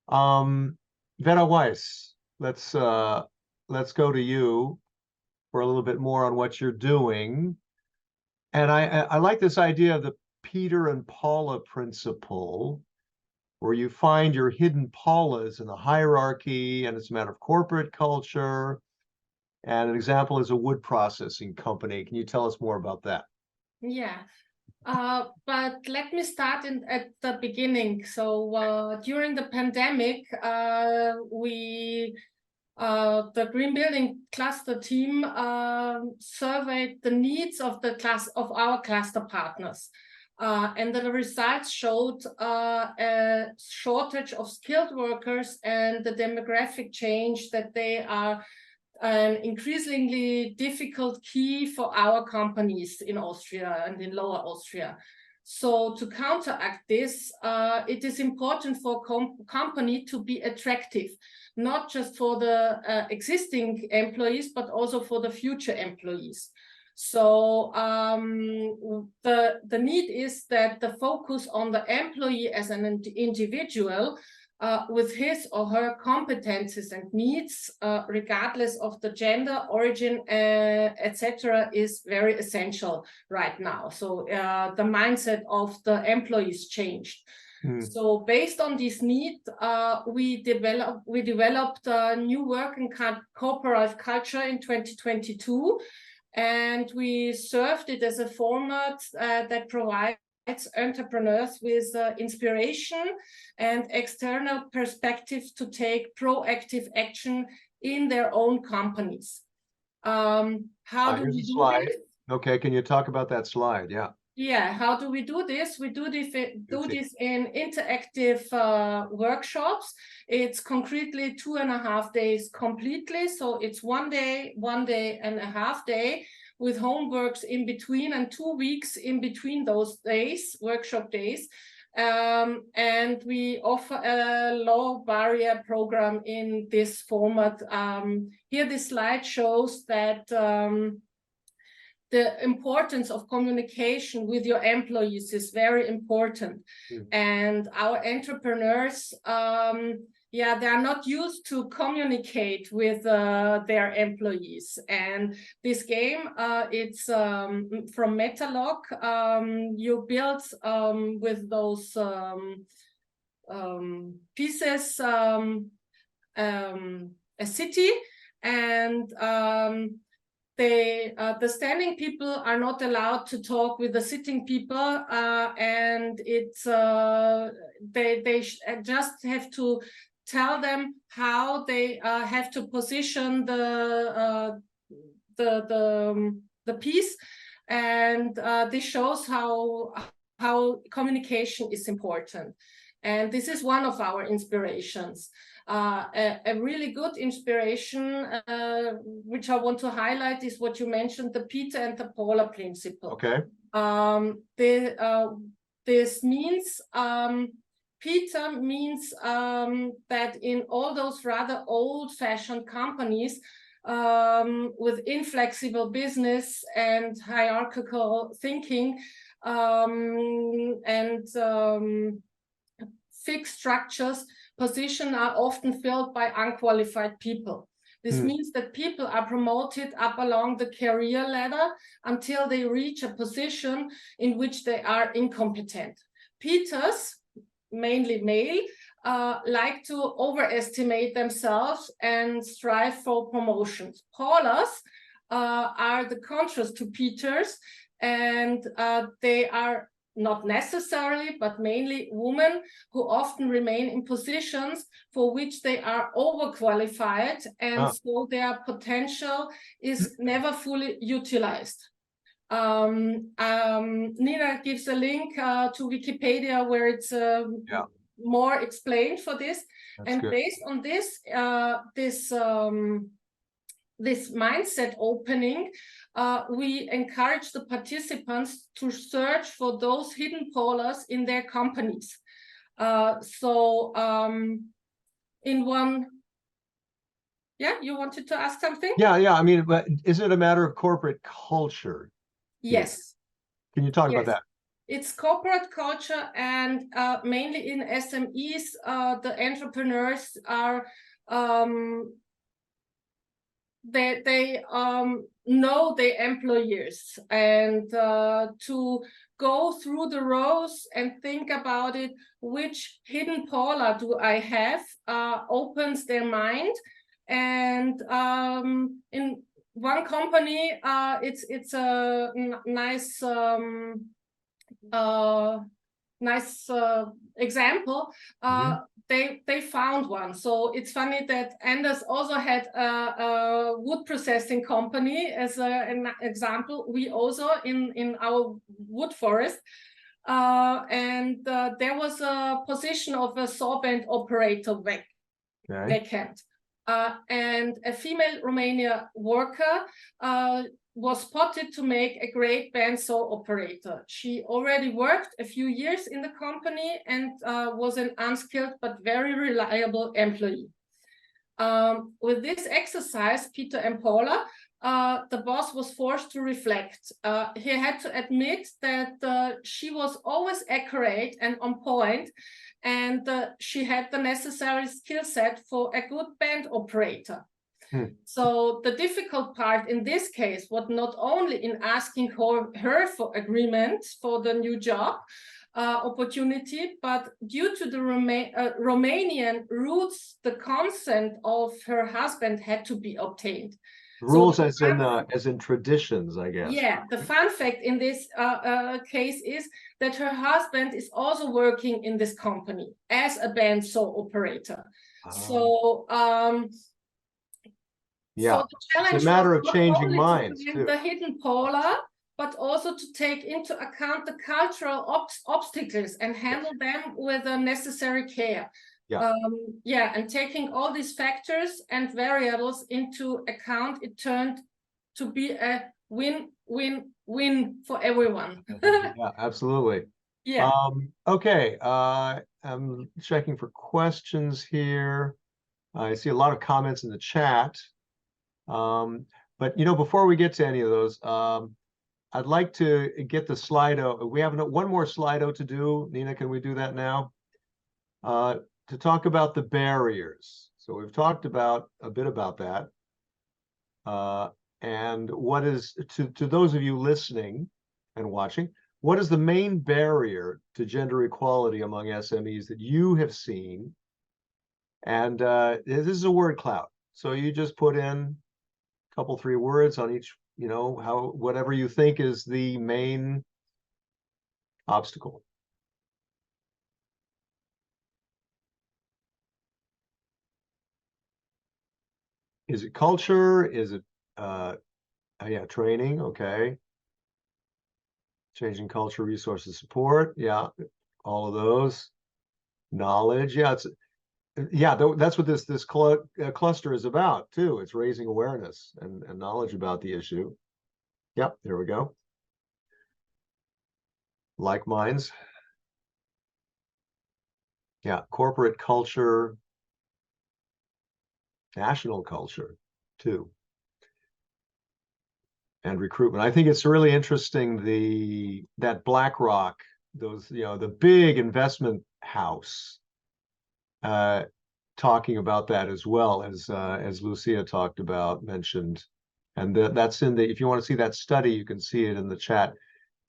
Vera Weiss, let's go to you for a little bit more on what you're doing. And I like this idea of the Peter and Paula principle, where you find your hidden Paulas in the hierarchy, and it's a matter of corporate culture. And an example is a wood processing company. Can you tell us more about that? Yeah. But let me start at the beginning. So during the pandemic, the Green Building Cluster team surveyed the needs of our cluster partners. And the results showed a shortage of skilled workers and the demographic change, that they are an increasingly difficult key for our companies in Austria and in Lower Austria. So to counteract this, it is important for company to be attractive, not just for the existing employees, but also for the future employees. So the need is that the focus on the employee as an individual with his or her competences and needs, regardless of the gender, origin, etc., is very essential right now. So the mindset of the employees changed. So based on this need, we developed a new work and corporate culture in 2022, and we served it as a format that provides entrepreneurs with inspiration and external perspective to take proactive action in their own companies. How do we do this? Okay, can you talk about that slide? Yeah. Yeah, how do we do this? We do this in interactive workshops. It's concretely 2.5 days completely. So it's 1 day and a half day, with homeworks in between, and 2 weeks in between those days, workshop days. And we offer a low barrier program in this format. Here, this slide shows that the importance of communication with your employees is very important. And our entrepreneurs, they are not used to communicate with their employees. And this game, it's from Metalog. You build with those pieces a city, and the standing people are not allowed to talk with the sitting people, and it's they just have to tell them how they have to position the piece, and this shows how communication is important. And this is one of our inspirations. A really good inspiration, which I want to highlight, is what you mentioned, the Peter and the Paula principle. Okay. This means, Peter means that in all those rather old-fashioned companies with inflexible business and hierarchical thinking and fixed structures, positions are often filled by unqualified people. This means that people are promoted up along the career ladder until they reach a position in which they are incompetent. Peters, mainly male, like to overestimate themselves and strive for promotions. Paulas are the contrast to Peters, and they are not necessarily, but mainly women who often remain in positions for which they are overqualified, and so their potential is never fully utilized. Nina gives a link to Wikipedia where it's more explained for this. That's and good. Based on this, this mindset opening, we encourage the participants to search for those hidden Paulas in their companies. In one, you wanted to ask something? Yeah. I mean, but is it a matter of corporate culture? Yes. Can you talk about that? It's corporate culture, and mainly in SMEs, the entrepreneurs are they know their employers, and to go through the rows and think about it, which hidden Paula do I have, opens their mind. And in one company, it's a nice example. They found one. So it's funny that Anders also had a wood processing company as an example. We also in our wood forest, and there was a position of a saw band operator vacant. And a female Romania worker was spotted to make a great bandsaw operator. She already worked a few years in the company and was an unskilled but very reliable employee. With this exercise, Peter and Paula, the boss was forced to reflect. He had to admit that she was always accurate and on point, and she had the necessary skill set for a good band operator. So the difficult part in this case was not only in asking her for agreement for the new job opportunity, but due to the Romanian roots, the consent of her husband had to be obtained. Rules, so as in traditions, I guess. Yeah, the fun fact in this case is that her husband is also working in this company as a bandsaw operator. So so the challenge it's a matter of changing minds too. The hidden Paula, but also to take into account the cultural obstacles and handle them with the necessary care. And taking all these factors and variables into account, it turned to be a win-win-win for everyone. Yeah, absolutely. Yeah. Okay. I'm checking for questions here. I see a lot of comments in the chat. But before we get to any of those, I'd like to get the Slido. We have one more Slido to do. Nina, can we do that now? To talk about the barriers. So we've talked about a bit about that. And what is, to those of you listening and watching, what is the main barrier to gender equality among SMEs that you have seen? And this is a word cloud. So you just put in a couple, 3 words on each, whatever you think is the main obstacle. Is it culture? Is it, training? Okay. Changing culture, resources, support. Yeah, all of those. Knowledge. Yeah, yeah, that's what this cluster is about too. It's raising awareness and knowledge about the issue. Yep, there we go. Like minds. Yeah, corporate culture, national culture too, and recruitment. I think it's really interesting that BlackRock, those, the big investment house, talking about that as well, as Lucia mentioned, and that's in the, if you want to see that study, you can see it in the chat.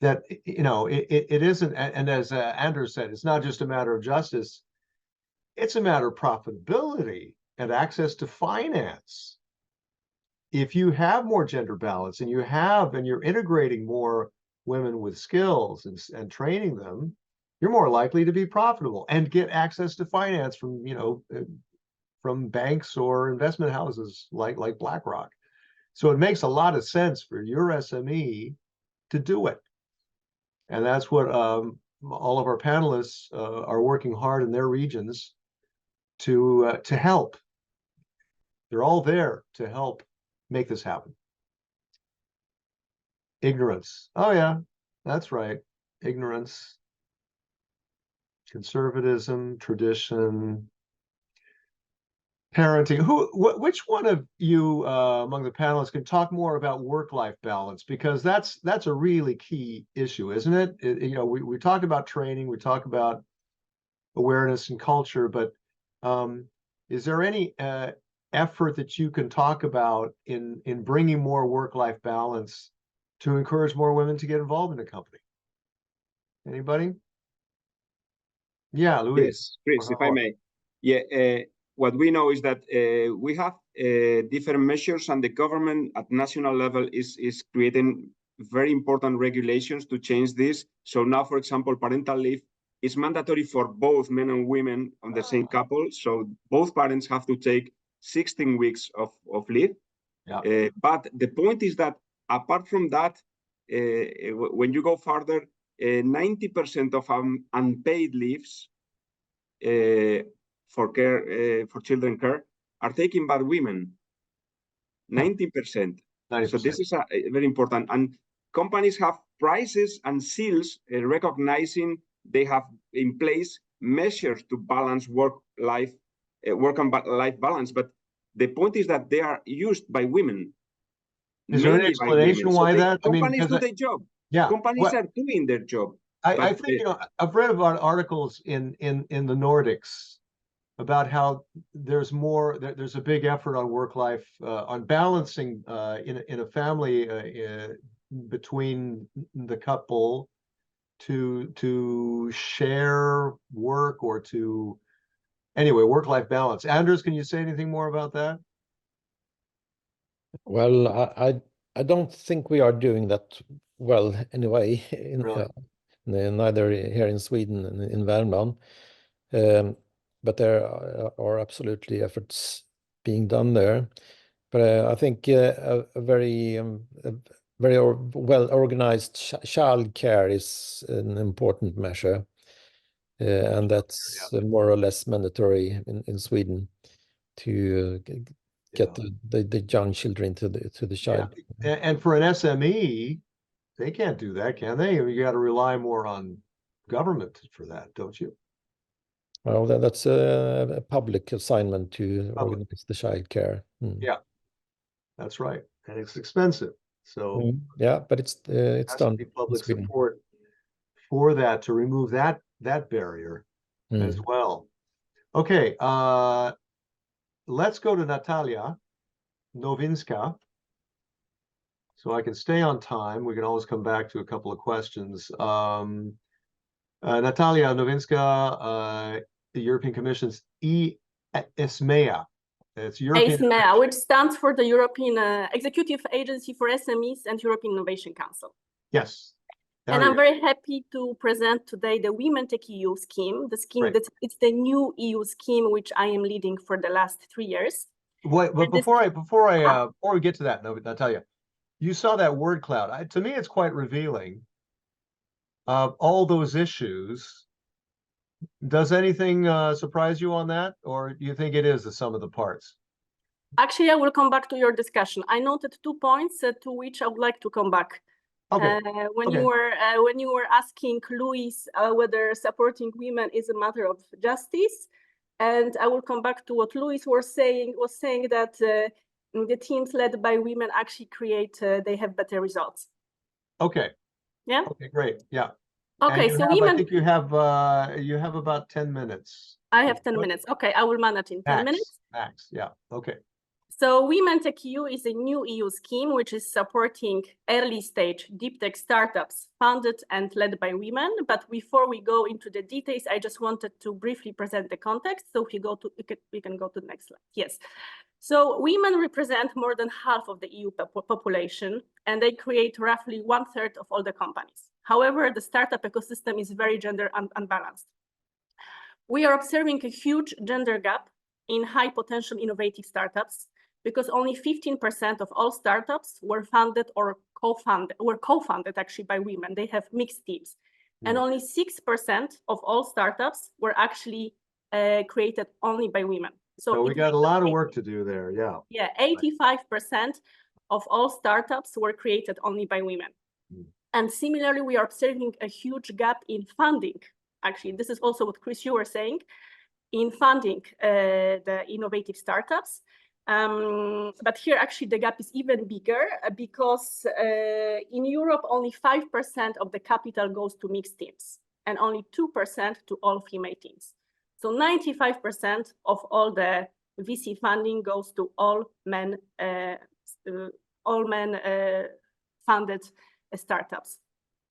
That it isn't, and as Anders said, it's not just a matter of justice, it's a matter of profitability and access to finance. If you have more gender balance and you're integrating more women with skills and training them, you're more likely to be profitable and get access to finance from banks or investment houses like BlackRock. So it makes a lot of sense for your SME to do it. And that's what all of our panelists are working hard in their regions to help. They're all there to help make this happen. Ignorance. Oh yeah, that's right. Ignorance, conservatism, tradition, parenting. Which one of you among the panelists can talk more about work-life balance? Because that's a really key issue, isn't it? We talk about training, we talk about awareness and culture, but is there any effort that you can talk about in bringing more work-life balance to encourage more women to get involved in the company? Anybody? Yeah, Luis. Yes, Chris, if I may. Yeah, what we know is that we have different measures, and the government at national level is creating very important regulations to change this. So now, for example, parental leave is mandatory for both men and women on the same couple. So both parents have to take 16 weeks of leave. Yeah. But the point is that apart from that, when you go further, 90% of unpaid leaves for children care are taken by women. 90%. 90%. So this is very important. And companies have prices and seals recognizing they have in place measures to balance work and life balance. But the point is that they are used by women. Is there any explanation why that? Companies do their job. Yeah. Companies are doing their job. I think, I've read about articles in the Nordics about how there's a big effort on work-life, on balancing in a family between the couple to share work or work-life balance. Anders, can you say anything more about that? Well, I don't think we are doing that well anyway, neither here in Sweden and in Värmland. But there are absolutely efforts being done there. But I think a very well organized child care is an important measure, and that's more or less mandatory in Sweden to get the young children to the child. Yeah. And for an SME, they can't do that, can they? You got to rely more on government for that, don't you? Well, that's a public assignment to organize the child care. Yeah, that's right, and it's expensive. So yeah, but it's done. To be public support for that to remove that barrier as well. Okay, let's go to Natalia Nowinska. So I can stay on time. We can always come back to a couple of questions. Natalia Nowinska, the European Commission's ESMEA. It's European ESMEA, which stands for the European Executive Agency for SMEs and European Innovation Council. Yes. And I'm very happy to present today the Women Tech EU scheme. The scheme it's the new EU scheme which I am leading for the last 3 years. Wait, but before we get to that, Natalia, you saw that word cloud. To me, it's quite revealing of all those issues Does anything surprise you on that, or do you think it is the sum of the parts? Actually, I will come back to your discussion. I noted 2 points to which I would like to come back. Okay. When you were asking Luis whether supporting women is a matter of justice, and I will come back to what Luis was saying that the teams led by women actually they have better results. Okay. Yeah. Okay, great. Yeah. Okay, so I think you have about 10 minutes. I have 10 minutes. Okay, I will manage in 10 minutes. Max, yeah. Okay. So Women Tech EU is a new EU scheme which is supporting early stage deep tech startups funded and led by women. But before we go into the details, I just wanted to briefly present the context. So if you go to, we can go to the next slide. Yes. So women represent more than half of the EU population, and they create roughly 1/3 of all the companies. However, the startup ecosystem is very gender unbalanced. We are observing a huge gender gap in high potential innovative startups, because only 15% of all startups were funded or co-funded actually by women. They have mixed teams. And only 6% of all startups were actually created only by women. So we got a lot of work to do there, yeah. Yeah, 85% of all startups were created only by women. And similarly, we are observing a huge gap in funding. Actually, this is also what Chris, you were saying, in funding the innovative startups. But here, actually, the gap is even bigger because in Europe, only 5% of the capital goes to mixed teams and only 2% to all female teams. So 95% of all the VC funding goes to all men funded startups.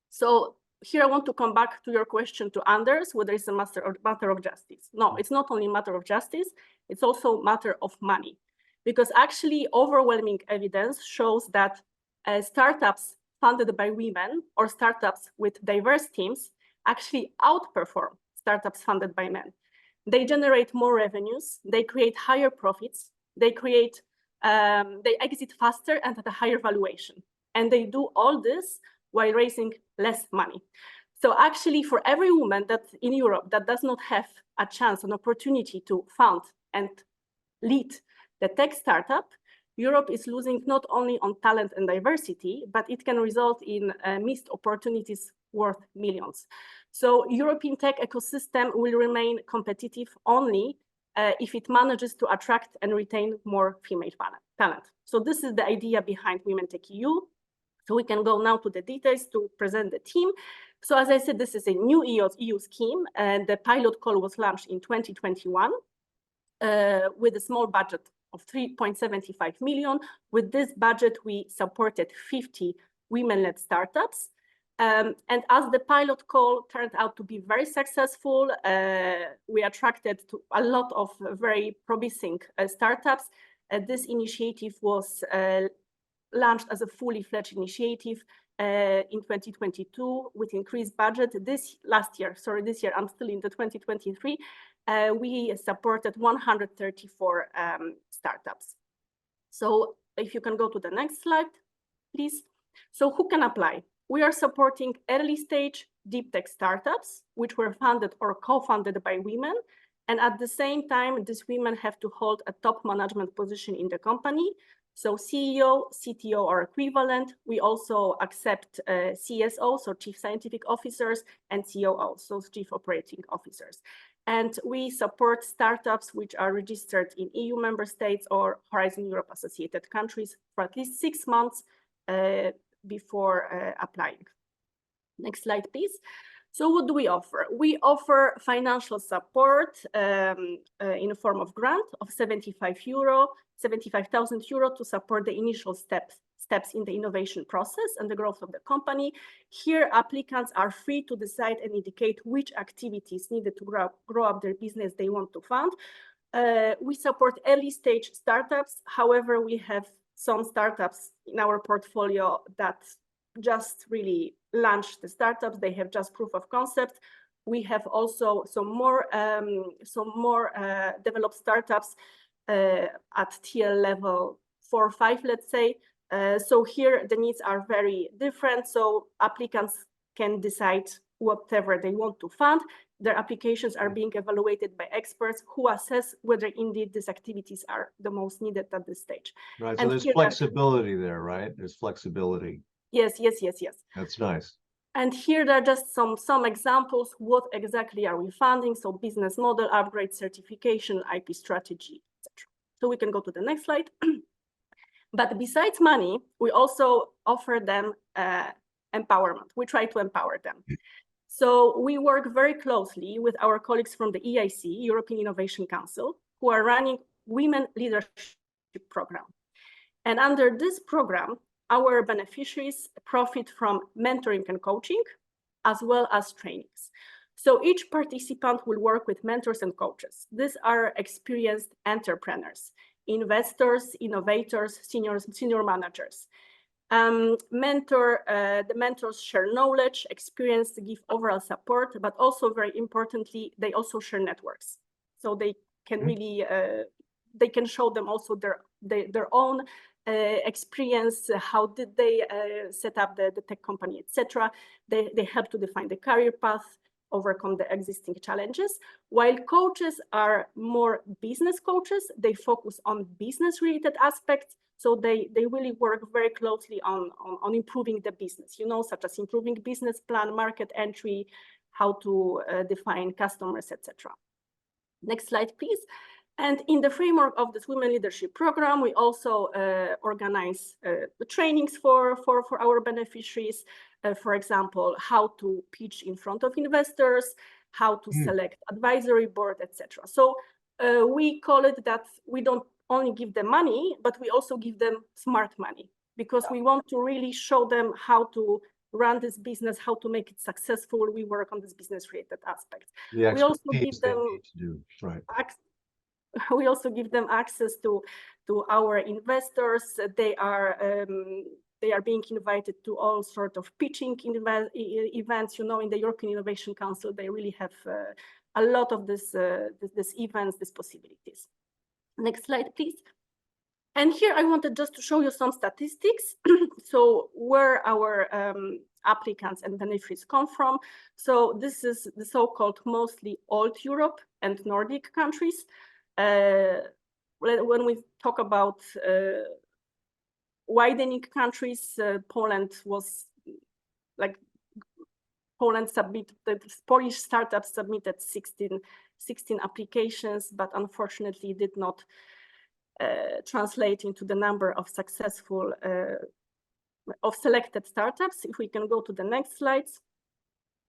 So here I want to come back to your question to Anders, whether it's a matter of justice. No, it's not only a matter of justice, it's also a matter of money. Because actually overwhelming evidence shows that startups funded by women or startups with diverse teams actually outperform startups funded by men. They generate more revenues, they create higher profits, they exit faster and at a higher valuation. And they do all this while raising less money. So actually for every woman that in Europe that does not have a chance, an opportunity to found and lead the tech startup, Europe is losing not only on talent and diversity, but it can result in missed opportunities worth millions. So European tech ecosystem will remain competitive only if it manages to attract and retain more female talent. So this is the idea behind Women Tech EU. So we can go now to the details to present the team. So as I said, this is a new EU scheme, and the pilot call was launched in 2021 with a small budget of 3.75 million. With this budget, we supported 50 women-led startups. And as the pilot call turned out to be very successful, we attracted to a lot of very promising startups. This initiative was launched as a fully fledged initiative in 2022 with increased budget. This year, I'm still in the 2023, we supported 134 startups. So if you can go to the next slide, please. So who can apply? We are supporting early stage deep tech startups, which were funded or co-funded by women. And at the same time, these women have to hold a top management position in the company. So CEO, CTO or equivalent. We also accept CSOs, so chief scientific officers, and COOs, so chief operating officers. And we support startups which are registered in EU member states or Horizon Europe associated countries for at least 6 months before applying. Next slide, please. So what do we offer? We offer financial support in the form of grant of 75,000 euro to support the initial steps in the innovation process and the growth of the company. Here, applicants are free to decide and indicate which activities needed to grow up their business they want to fund. We support early stage startups. However, we have some startups in our portfolio that just really launched the startups. They have just proof of concept. We have also some more developed startups at tier level 4 or 5, let's say. So here the needs are very different. So applicants can decide whatever they want to fund. Their applications are being evaluated by experts who assess whether indeed these activities are the most needed at this stage. Right. And So there's flexibility there, right? There's flexibility. Yes. That's nice. And here there are just some examples. What exactly are we funding? So business model, upgrade, certification, IP strategy, etc. So we can go to the next slide. But besides money, we also offer them empowerment. We try to empower them. So we work very closely with our colleagues from the EIC, European Innovation Council, who are running Women Leadership Program. And under this program, our beneficiaries profit from mentoring and coaching, as well as trainings. So each participant will work with mentors and coaches. These are experienced entrepreneurs, investors, innovators, senior managers. The mentors share knowledge, experience, give overall support, but also very importantly, they also share networks. So they can really, they can show them also their own experience, how did they set up the tech company, etc. They help to define the career path, overcome the existing challenges. While coaches are more business coaches, they focus on business related aspects. So they really work very closely on improving the business, such as improving business plan, market entry, how to define customers, etc. Next slide, please. And in the framework of this Women Leadership Program, we also organize the trainings for our beneficiaries. For example, how to pitch in front of investors, how to select advisory board, etc. So we call it that we don't only give them money, but we also give them smart money, because we want to really show them how to run this business, how to make it successful. We work on this business related aspect. We also give them we also give them access to our investors. They are being invited to all sorts of pitching events. In the European Innovation Council, they really have a lot of these events, these possibilities. Next slide, please. And here I wanted just to show you some statistics. So where our applicants and beneficiaries come from. So this is the so-called mostly old Europe and Nordic countries. When we talk about widening countries, Poland was like the Polish startups submitted 16 applications, but unfortunately did not translate into the number of successful selected startups. If we can go to the next slides.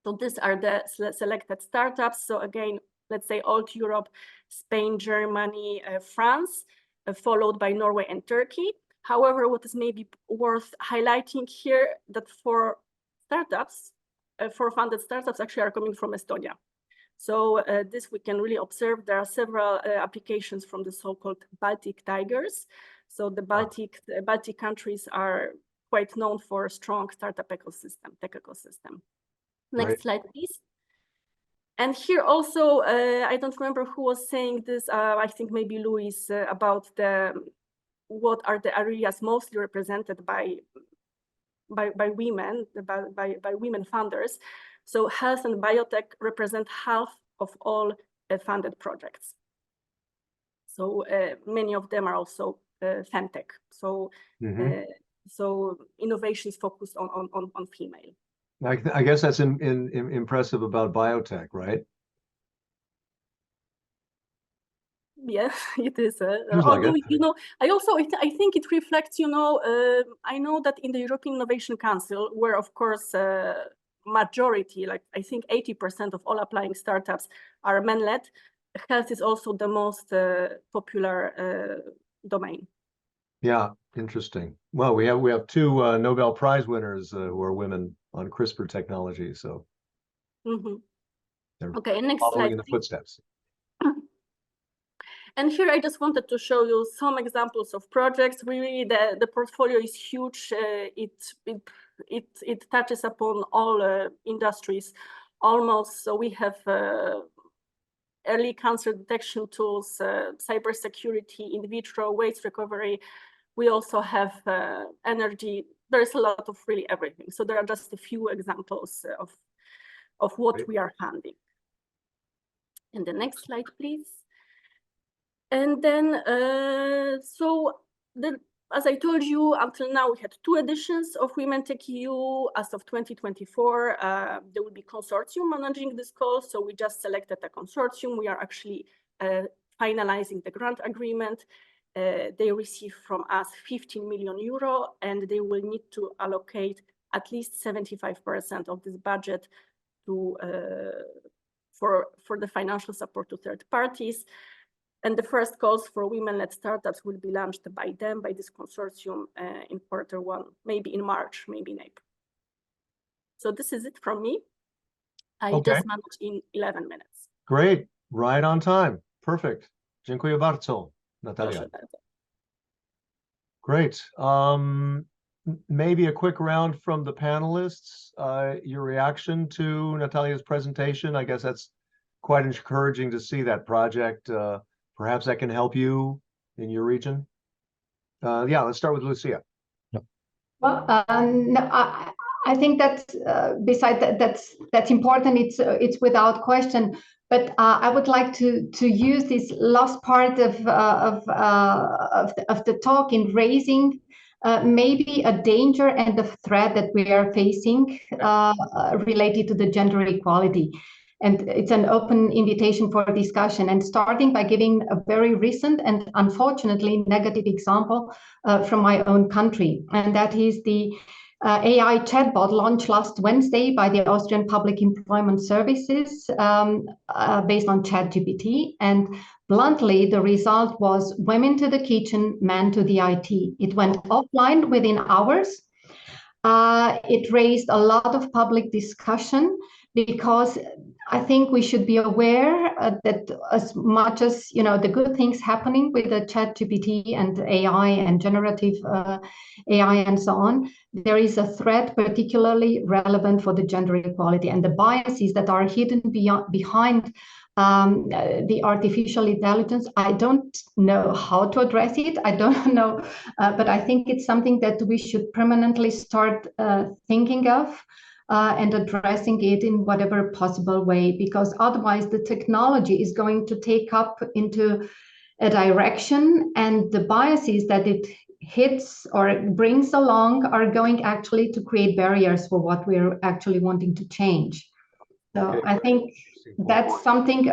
So these are the selected startups. So again, let's say old Europe, Spain, Germany, France, followed by Norway and Turkey. However, what is maybe worth highlighting here, that for startups, for funded startups actually are coming from Estonia. So this we can really observe. There are several applications from the so-called Baltic tigers. So the Baltic countries are quite known for a strong startup ecosystem, tech ecosystem. Next slide, please. And here also, I don't remember who was saying this. I think maybe Luis, about what are the areas mostly represented by women, by women funders. So health and biotech represent half of all funded projects. So many of them are also femtech. So so innovations focused on female. I guess that's impressive about biotech, right? Yes, it is. Although, I think it reflects, I know that in the European Innovation Council, where of course majority, like I think 80% of all applying startups are men-led, health is also the most popular domain. Yeah, interesting. Well, we have two Nobel Prize winners who are women on CRISPR technology, so okay, next following slide, in the footsteps. And here I just wanted to show you some examples of projects. Really, the portfolio is huge. It touches upon all industries almost. So we have early cancer detection tools, cybersecurity, in vitro waste recovery. We also have energy. There's a lot of really everything. So there are just a few examples of what we are funding. And the next slide, please. And then, as I told you, until now we had 2 editions of Women Tech EU. As of 2024, there will be consortium managing this call. So we just selected a consortium. We are actually finalizing the grant agreement. They receive from us 15 million euro, and they will need to allocate at least 75% of this budget to for the financial support to third parties. And the first calls for women-led startups will be launched by them, by this consortium in Q1, maybe in March, maybe in April. So this is it from me. I just managed in 11 minutes. Great, right on time. Perfect. Dziękuję bardzo, Natalia. Great. Maybe a quick round from the panelists. Your reaction to Natalia's presentation. I guess that's quite encouraging to see that project. Perhaps that can help you in your region. Yeah, let's start with Lucia. Well, no, I think that's beside that's important. It's without question. But I would like to use this last part of the talk in raising maybe a danger and a threat that we are facing related to the gender equality. And it's an open invitation for discussion, and starting by giving a very recent and unfortunately negative example from my own country. And that is the AI chatbot launched last Wednesday by the Austrian Public Employment Services based on ChatGPT. And bluntly, the result was women to the kitchen, men to the IT. It went offline within hours. It raised a lot of public discussion, because I think we should be aware that as much as, you know, the good things happening with the ChatGPT and AI and generative AI and so on, there is a threat particularly relevant for the gender equality and the biases that are hidden behind the artificial intelligence. I don't know how to address it. I don't know, but I think it's something that we should permanently start thinking of. And addressing it in whatever possible way, because otherwise the technology is going to take up into a direction, and the biases that it hits or brings along are going actually to create barriers for what we're actually wanting to change. So I think that's something,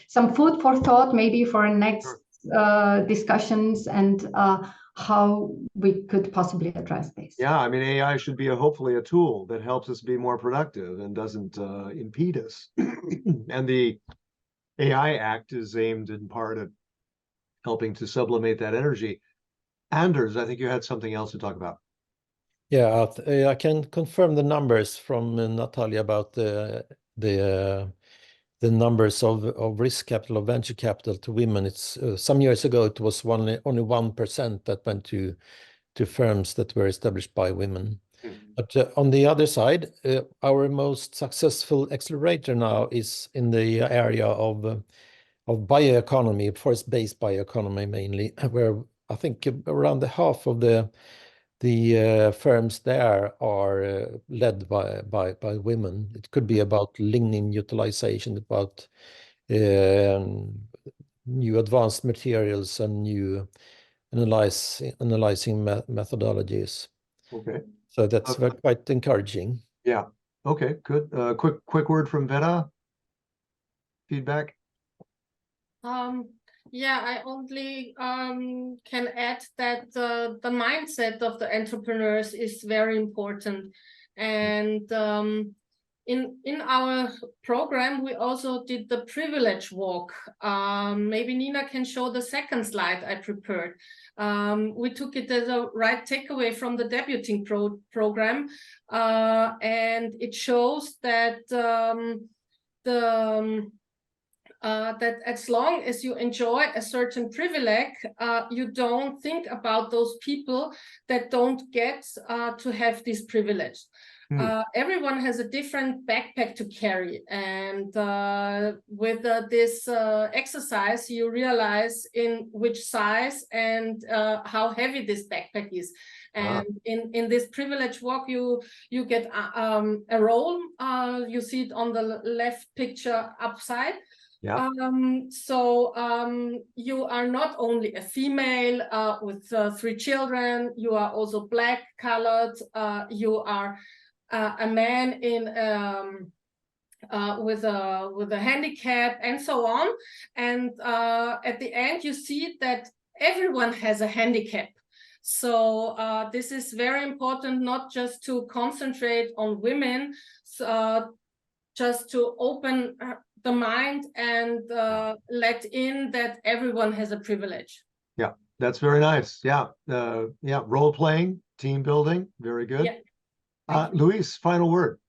some food for thought maybe for next discussions and how we could possibly address this. Yeah, I mean, AI should be hopefully a tool that helps us be more productive and doesn't impede us. And the AI Act is aimed in part at helping to sublimate that energy. Anders, I think you had something else to talk about. Yeah, I can confirm the numbers from Natalia about the numbers of risk capital or venture capital to women. It's some years ago it was only 1% that went to firms that were established by women. But on the other side, our most successful accelerator now is in the area of bioeconomy, forest-based bioeconomy mainly, where I think around half of the firms there are led by women. It could be about lignin utilization, about new advanced materials and new analyzing methodologies. Okay. So that's quite encouraging. Yeah. Okay, good. Quick word from Vera. Feedback. Yeah, I only can add that the mindset of the entrepreneurs is very important. And in our program, we also did the privilege walk. Maybe Nina can show the second slide I prepared. We took it as a right takeaway from the debuting program. And it shows that that as long as you enjoy a certain privilege, you don't think about those people that don't get to have this privilege. Everyone has a different backpack to carry, and with this exercise, you realize in which size and how heavy this backpack is. And in this privilege walk, you get a role. You see it on the left picture upside. Yeah. You are not only a female with 3 children, you are also black colored, you are a man in with a handicap and so on. And at the end, you see that everyone has a handicap. So this is very important, not just to concentrate on women, just to open the mind and let in that everyone has a privilege. Yeah, that's very nice. Yeah, yeah, role playing, team building, very good. Yeah. Luis, final word.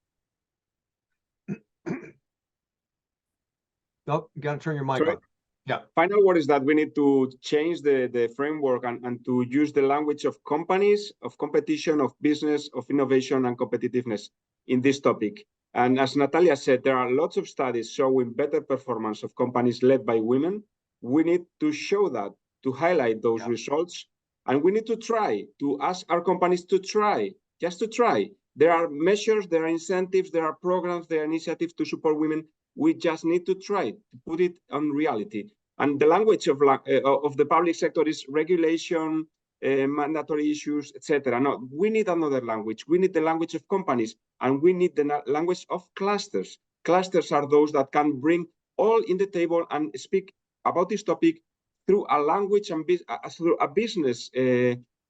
Oh, you got to turn your mic on. Yeah. Final word is that we need to change the framework and to use the language of companies, of competition, of business, of innovation and competitiveness in this topic. And as Natalia said, there are lots of studies showing better performance of companies led by women. We need to show that, to highlight those results. And we need to try to ask our companies to try, just to try. There are measures, there are incentives, there are programs, there are initiatives to support women. We just need to try to put it on reality. And the language of the public sector is regulation, mandatory issues, etc. No, we need another language. We need the language of companies, and we need the language of clusters. Clusters are those that can bring all in the table and speak about this topic through a language and through a business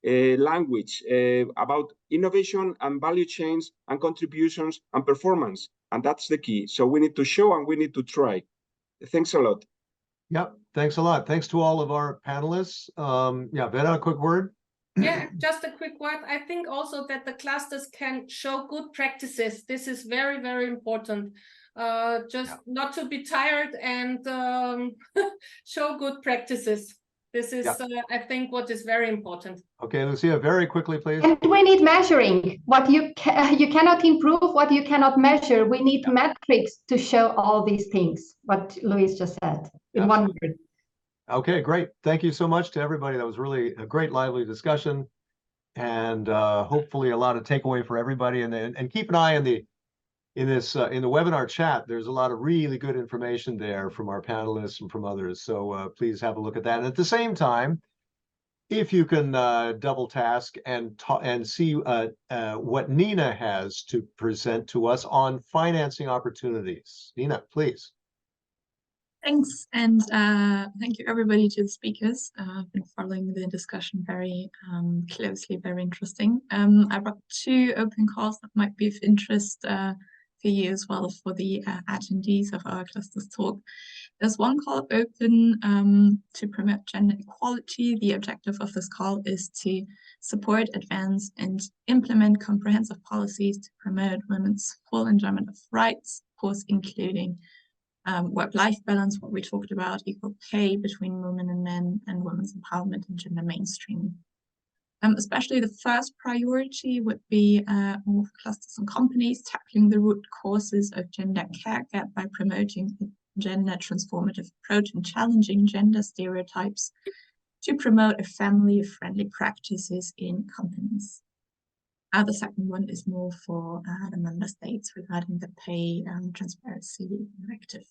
language about innovation and value chains and contributions and performance. And that's the key. So we need to show and we need to try. Thanks a lot. Yep, thanks a lot. Thanks to all of our panelists. Yeah, Vera, a quick word. Yeah, just a quick word. I think also that the clusters can show good practices. This is very, very important. Not to be tired and show good practices. This is, I think, what is very important. Okay, Lucia, very quickly, please. And we need measuring. What you cannot improve, what you cannot measure. We need metrics to show all these things, what Luis just said in one word. Okay, great. Thank you so much to everybody. That was really a great, lively discussion, and hopefully a lot of takeaway for everybody. And keep an eye on the in the webinar chat. There's a lot of really good information there from our panelists and from others. So please have a look at that. And at the same time, if you can double task and see what Nina has to present to us on financing opportunities. Nina, please. Thanks, and thank you everybody to the speakers. I've been following the discussion very closely, very interesting. I've got 2 open calls that might be of interest for you as well as for the attendees of our clusters talk. There's one call open to promote gender equality. The objective of this call is to support, advance, and implement comprehensive policies to promote women's full enjoyment of rights, of course, including work-life balance, what we talked about, equal pay between women and men, and women's empowerment and gender mainstreaming. Especially the first priority would be more for clusters and companies, tackling the root causes of gender care gap by promoting a gender transformative approach and challenging gender stereotypes to promote a family-friendly practices in companies. The second one is more for the member states regarding the pay transparency directive.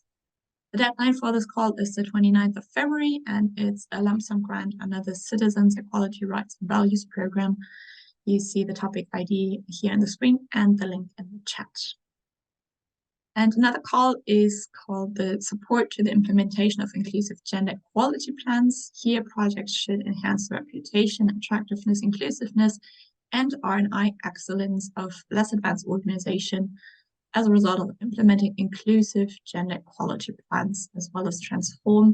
The deadline for this call is the 29th of February, and it's a lump sum grant under the Citizens Equality Rights and Values Program. You see the topic ID here on the screen and the link in the chat. And another call is called the Support to the Implementation of Inclusive Gender Equality Plans. Here, projects should enhance the reputation, attractiveness, inclusiveness, and R&I excellence of less advanced organizations as a result of implementing inclusive gender equality plans, as well as transform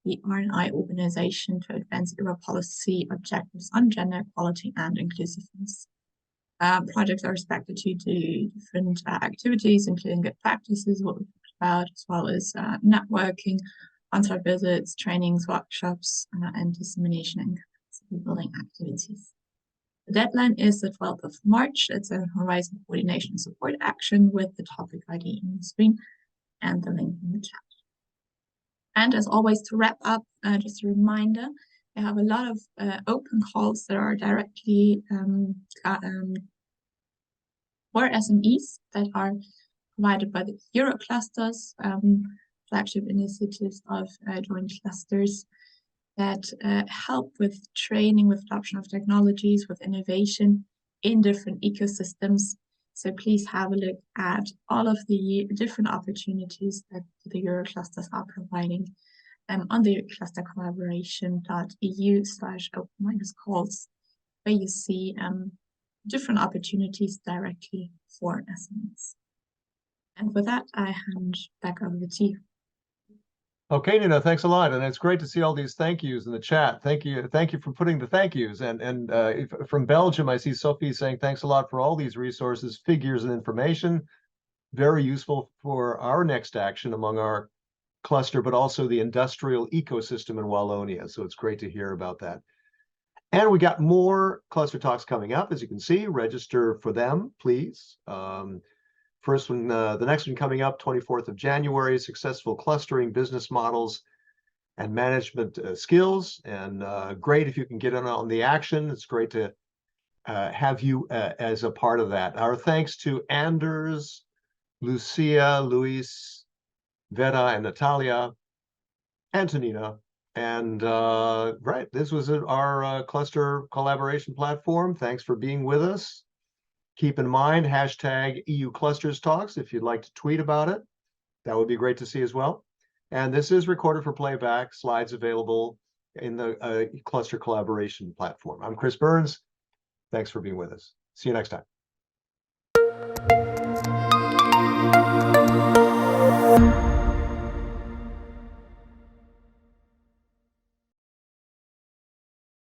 the R&I organization to advance ERA policy objectives on gender equality and inclusiveness. Projects are expected to do different activities, including good practices, what we talked about, as well as networking, on-site visits, trainings, workshops, and dissemination and capacity building activities. The deadline is the 12th of March. It's a Horizon Coordination Support Action with the topic ID in the screen and the link in the chat. And as always, to wrap up, just a reminder, I have a lot of open calls that are directly for SMEs that are provided by the Euro clusters. flagship initiatives of joint clusters that help with training, with adoption of technologies, with innovation in different ecosystems. So please have a look at all of the different opportunities that the Euroclusters are providing on the clustercollaboration.eu/open-calls, where you see different opportunities directly for SMEs. And with that, I hand back over to you. Okay, Nina, thanks a lot. And it's great to see all these thank yous in the chat. Thank you for putting the thank yous. And from Belgium, I see Sophie saying thanks a lot for all these resources, figures, and information. Very useful for our next action among our cluster, but also the industrial ecosystem in Wallonia. So it's great to hear about that. And we got more cluster talks coming up, as you can see. Register for them, please. First one, the next one coming up, 24th of January, successful clustering business models and management skills. And great if you can get in on the action. It's great to have you as a part of that. Our thanks to Anders, Lucia, Luis, Vera, and Natalia, Antonina. And right, this was our cluster collaboration platform. Thanks for being with us. Keep in mind, hashtag EU Clusters Talks if you'd like to tweet about it. That would be great to see as well. And this is recorded for playback, slides available in the cluster collaboration platform. I'm Chris Burns. Thanks for being with us. See you next time.